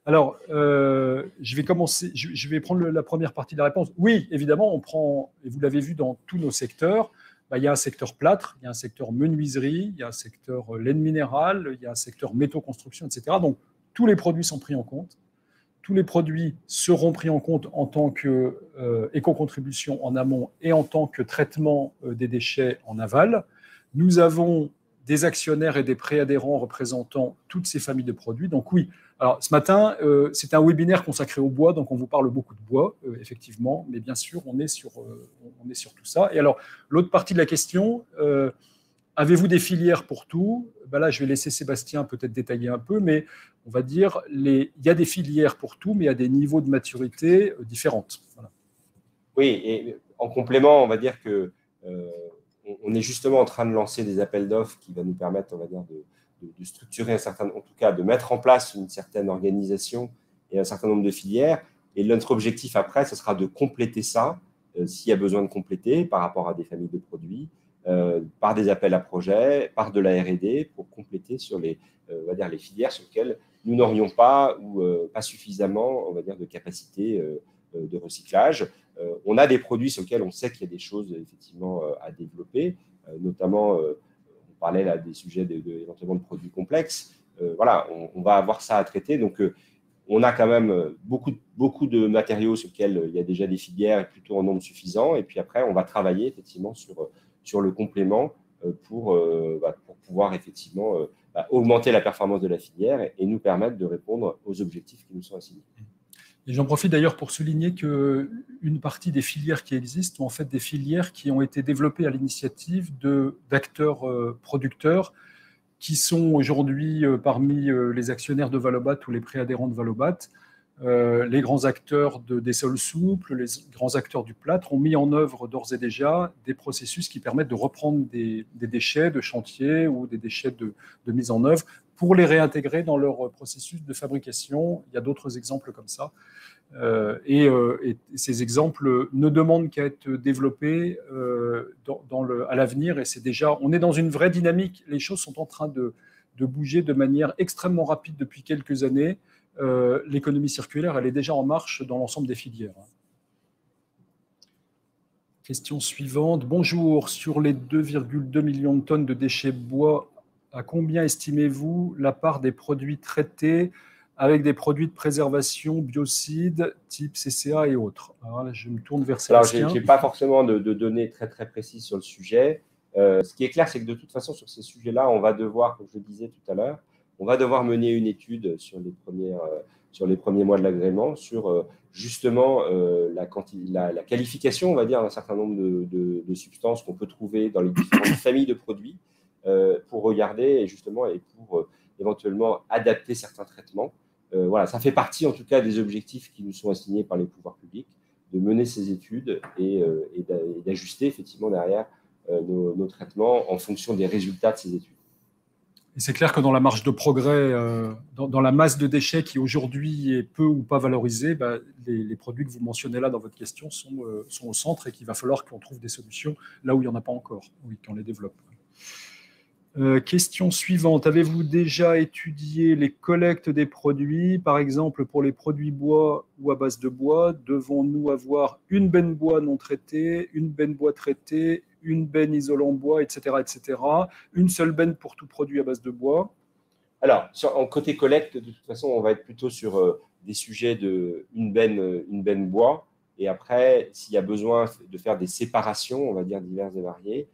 Alors, je vais prendre la première partie de la réponse. Oui, évidemment, on prend, et vous l'avez vu dans tous nos secteurs, il y a un secteur plâtre, il y a un secteur menuiserie, il y a un secteur laine minérale, il y a un secteur métaux-construction, etc. Donc, tous les produits sont pris en compte. Tous les produits seront pris en compte en tant qu'éco-contribution en amont et en tant que traitement des déchets en aval. Nous avons des actionnaires et des préadhérents représentant toutes ces familles de produits. Donc oui, alors ce matin, c'est un webinaire consacré au bois, donc on vous parle beaucoup de bois, effectivement, mais bien sûr, on est sur tout ça. Et alors, l'autre partie de la question, avez-vous des filières pour tout? Là, je vais laisser Sébastien peut-être détailler un peu, mais on va dire, il y a des filières pour tout, mais à des niveaux de maturité différentes. Voilà. Oui, et en complément, on va dire que on est justement en train de lancer des appels d'offres qui vont nous permettre, on va dire, de structurer en tout cas, de mettre en place une certaine organisation et un certain nombre de filières. Et notre objectif après, ce sera de compléter ça, s'il y a besoin de compléter par rapport à des familles de produits, par des appels à projets, par de la R&D, pour compléter sur on va dire les filières sur lesquelles nous n'aurions pas ou pas suffisamment, on va dire, de capacité de recyclage. On a des produits sur lesquels on sait qu'il y a des choses effectivement à développer, notamment, on parlait là des sujets éventuellement de produits complexes. Voilà, on va avoir ça à traiter. Donc, on a quand même beaucoup de matériaux sur lesquels il y a déjà des filières et plutôt en nombre suffisant. Et puis après, on va travailler effectivement sur le complément pour pouvoir effectivement augmenter la performance de la filière et nous permettre de répondre aux objectifs qui nous sont assignés. Et j'en profite d'ailleurs pour souligner qu'une partie des filières qui existent sont en fait des filières qui ont été développées à l'initiative d'acteurs producteurs qui sont aujourd'hui parmi les actionnaires de Valobat ou les préadhérents de Valobat. Les grands acteurs des sols souples, les grands acteurs du plâtre ont mis en œuvre d'ores et déjà des processus qui permettent de reprendre des déchets de chantier ou des déchets de mise en œuvre pour les réintégrer dans leur processus de fabrication. Il y a d'autres exemples comme ça. Et ces exemples ne demandent qu'à être développés à l'avenir. Et c'est déjà, on est dans une vraie dynamique. Les choses sont en train de bouger de manière extrêmement rapide depuis quelques années. L'économie circulaire, elle est déjà en marche dans l'ensemble des filières. Question suivante. Bonjour. Sur les 2,2 millions de tonnes de déchets bois, à combien estimez-vous la part des produits traités avec des produits de préservation, biocides, type CCA et autres? Alors là, je me tourne vers Sébastien. Alors, je n'ai pas forcément de données très, très précises sur le sujet. Ce qui est clair, c'est que de toute façon, sur ces sujets-là, on va devoir, comme je le disais tout à l'heure, on va devoir mener une étude sur les premiers mois de l'agrément, sur justement la qualification, on va dire, d'un certain nombre de substances qu'on peut trouver dans les différentes familles de produits pour regarder et justement et pour éventuellement adapter certains traitements. Voilà, ça fait partie en tout cas des objectifs qui nous sont assignés par les pouvoirs publics, de mener ces études et d'ajuster effectivement derrière nos traitements en fonction des résultats de ces études. Et c'est clair que dans la marge de progrès, dans la masse de déchets qui aujourd'hui est peu ou pas valorisée, les produits que vous mentionnez là dans votre question sont au centre et qu'il va falloir qu'on trouve des solutions là où il n'y en a pas encore, oui, qu'on les développe. Question suivante. Avez-vous déjà étudié les collectes des produits? Par exemple, pour les produits bois ou à base de bois, devons-nous avoir une benne bois non traitée, une benne bois traitée, une benne isolant bois, etc., etc. Une seule benne pour tout produit à base de bois? Alors, en côté collecte, de toute façon, on va être plutôt sur des sujets de une benne bois. Et après, s'il y a besoin de faire des séparations, on va dire diverses et variées,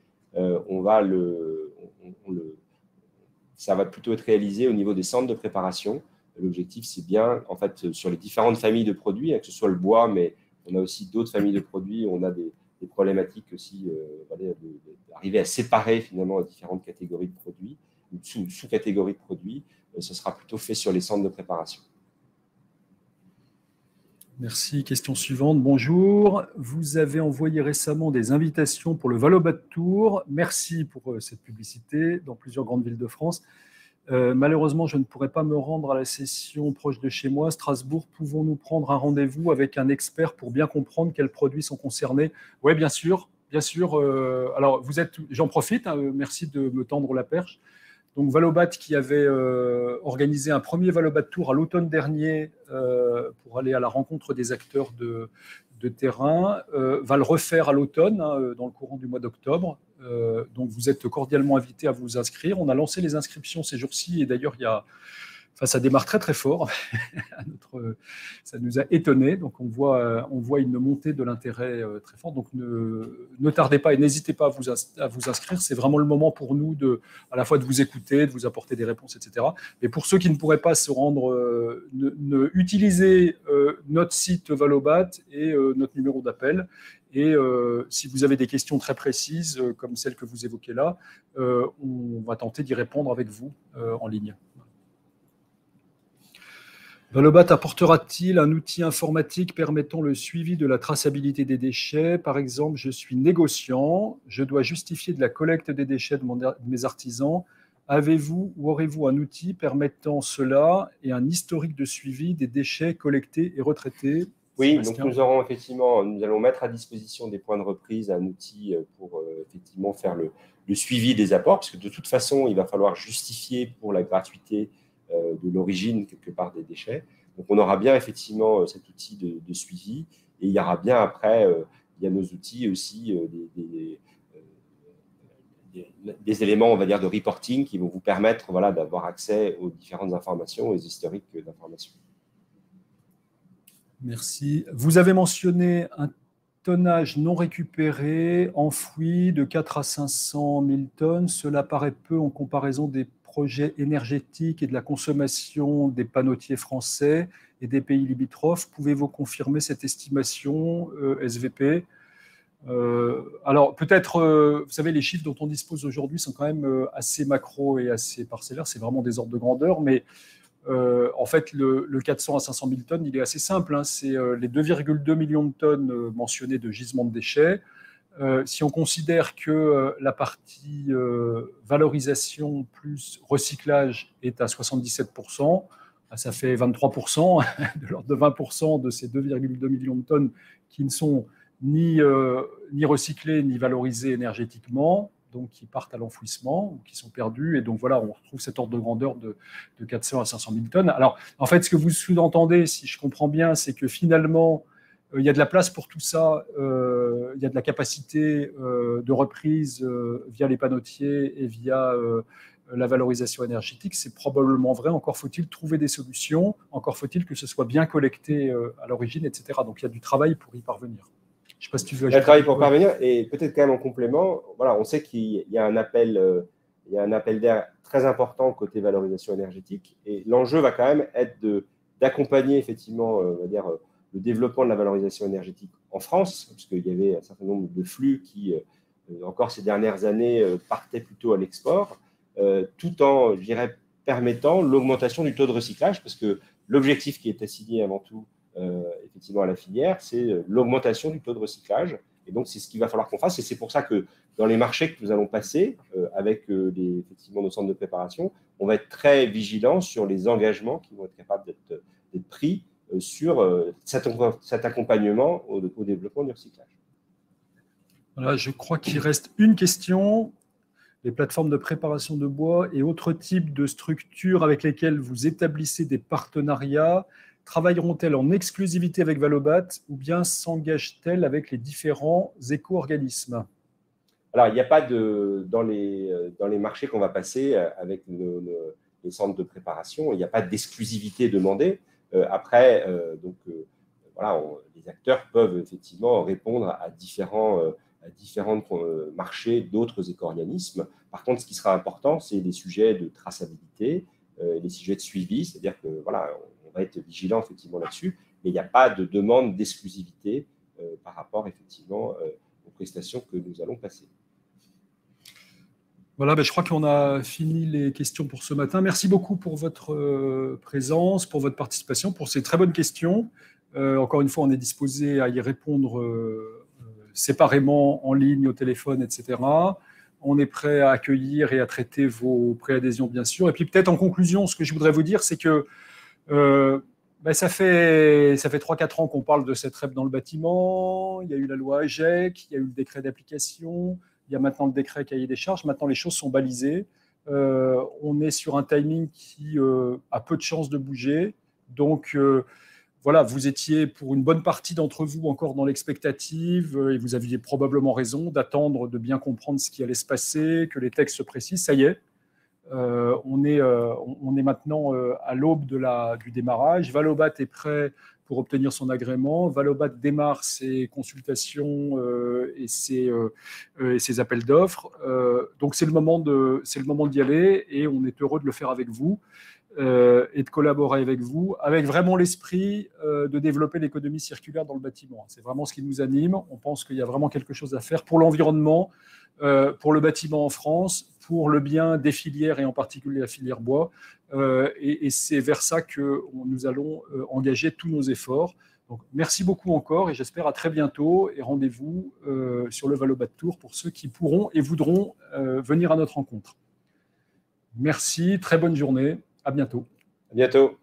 ça va plutôt être réalisé au niveau des centres de préparation. L'objectif, c'est bien, en fait, sur les différentes familles de produits, que ce soit le bois, mais on a aussi d'autres familles de produits. On a des problématiques aussi d'arriver à séparer finalement les différentes catégories de produits, sous-catégories de produits. Ce sera plutôt fait sur les centres de préparation. Merci. Question suivante. Bonjour. Vous avez envoyé récemment des invitations pour le Valobat Tour. Merci pour cette publicité dans plusieurs grandes villes de France. Malheureusement, je ne pourrai pas me rendre à la session proche de chez moi, Strasbourg. Pouvons-nous prendre un rendez-vous avec un expert pour bien comprendre quels produits sont concernés? Oui, bien sûr. Bien sûr. Alors, j'en profite. Merci de me tendre la perche. Donc, Valobat qui avait organisé un premier Valobat Tour à l'automne dernier pour aller à la rencontre des acteurs de terrain, va le refaire à l'automne, dans le courant du mois d'octobre. Donc, vous êtes cordialement invités à vous inscrire. On a lancé les inscriptions ces jours-ci et d'ailleurs, ça démarre très très fort. Ça nous a étonnés. Donc on voit une montée de l'intérêt très fort. Donc ne tardez pas et n'hésitez pas à vous inscrire. C'est vraiment le moment pour nous à la fois de vous écouter, de vous apporter des réponses, etc. Mais pour ceux qui ne pourraient pas se rendre, utilisez notre site Valobat et notre numéro d'appel. Et si vous avez des questions très précises, comme celles que vous évoquez là, on va tenter d'y répondre avec vous en ligne. Valobat apportera-t-il un outil informatique permettant le suivi de la traçabilité des déchets? Par exemple, je suis négociant, je dois justifier de la collecte des déchets de mes artisans Avez-vous ou aurez-vous un outil permettant cela et un historique de suivi des déchets collectés et retraités? Oui, Sébastien. donc nous allons mettre à disposition des points de reprise, un outil pour effectivement faire le suivi des apports, parce que de toute façon, il va falloir justifier pour la gratuité de l'origine quelque part des déchets. Donc on aura bien effectivement cet outil de suivi, et il y aura bien après, il y a nos outils aussi, des éléments, on va dire, de reporting qui vont vous permettre d'avoir accès aux différentes informations, aux historiques d'informations. Merci. Vous avez mentionné un tonnage non récupéré, enfoui de 4 à 500 000 tonnes. Cela paraît peu en comparaison des projets énergétiques et de la consommation des panneautiers français et des pays limitrophes. Pouvez-vous confirmer cette estimation, SVP? Alors, peut-être, vous savez, les chiffres dont on dispose aujourd'hui sont quand même assez macro et assez parcellaires. C'est vraiment des ordres de grandeur, mais en fait, le 400 à 500 000 tonnes, il est assez simple. Hein. C'est les 2,2 millions de tonnes mentionnées de gisements de déchets. Si on considère que la partie valorisation plus recyclage est à 77%, ça fait 23%, de l'ordre de 20% de ces 2,2 millions de tonnes qui ne sont ni recyclées ni valorisées énergétiquement, donc qui partent à l'enfouissement ou qui sont perdus. Et donc voilà, on retrouve cet ordre de grandeur de 400 à 500 000 tonnes. Alors, en fait, ce que vous sous-entendez, si je comprends bien, c'est que finalement, il y a de la place pour tout ça, il y a de la capacité de reprise via les panneautiers et via la valorisation énergétique. C'est probablement vrai. Encore faut-il trouver des solutions, encore faut-il que ce soit bien collecté à l'origine, etc. Donc il y a du travail pour y parvenir. Je ne sais pas si tu veux ajouter. Il y a travail pour parvenir, et peut-être quand même en complément, on sait qu'il y a un appel d'air très important côté valorisation énergétique, et l'enjeu va quand même être d'accompagner effectivement, on va dire, le développement de la valorisation énergétique en France, parce qu'il y avait un certain nombre de flux qui, encore ces dernières années, partaient plutôt à l'export, tout en, je dirais, permettant l'augmentation du taux de recyclage, parce que l'objectif qui est assigné avant tout effectivement à la filière, c'est l'augmentation du taux de recyclage. Et donc, c'est ce qu'il va falloir qu'on fasse. Et c'est pour ça que dans les marchés que nous allons passer, avec effectivement nos centres de préparation, on va être très vigilant sur les engagements qui vont être capables d'être pris sur cet accompagnement au développement du recyclage. Voilà, je crois qu'il reste une question. Les plateformes de préparation de bois et autres types de structures avec lesquelles vous établissez des partenariats travailleront-elles en exclusivité avec Valobat ou bien s'engagent-elles avec les différents éco-organismes? Alors, il n'y a pas dans les marchés qu'on va passer avec les centres de préparation, il n'y a pas d'exclusivité demandée. Après, les acteurs peuvent effectivement répondre à différents marchés d'autres éco-organismes. Par contre, ce qui sera important, c'est les sujets de traçabilité, les sujets de suivi, c'est-à-dire que on va être vigilant effectivement là-dessus, mais il n'y a pas de demande d'exclusivité par rapport effectivement aux prestations que nous allons passer. Voilà, je crois qu'on a fini les questions pour ce matin. Merci beaucoup pour votre présence, pour votre participation, pour ces très bonnes questions. Encore une fois, on est disposé à y répondre séparément, en ligne, au téléphone, etc. On est prêt à accueillir et à traiter vos préadhésions, bien sûr. Et puis peut-être en conclusion, ce que je voudrais vous dire, c'est que ça fait 3-4 ans qu'on parle de cette REP dans le bâtiment. Il y a eu la loi AGEC, il y a eu le décret d'application, il y a maintenant le décret cahier des charges. Maintenant, les choses sont balisées. On est sur un timing qui a peu de chances de bouger. Donc, voilà, vous étiez pour une bonne partie d'entre vous encore dans l'expectative et vous aviez probablement raison d'attendre de bien comprendre ce qui allait se passer, que les textes se précisent. Ça y est, on est maintenant à l'aube du démarrage. Valobat est prêt pour obtenir son agrément. Valobat démarre ses consultations et ses appels d'offres. Donc c'est le moment d'y aller et on est heureux de le faire avec vous. Et de collaborer avec vous, avec vraiment l'esprit de développer l'économie circulaire dans le bâtiment. C'est vraiment ce qui nous anime. On pense qu'il y a vraiment quelque chose à faire pour l'environnement, pour le bâtiment en France, pour le bien des filières et en particulier la filière bois. Et c'est vers ça que nous allons engager tous nos efforts. Donc, merci beaucoup encore et j'espère à très bientôt. Et rendez-vous sur le Valobat Tour pour ceux qui pourront et voudront venir à notre rencontre. Merci, très bonne journée. À bientôt. À bientôt.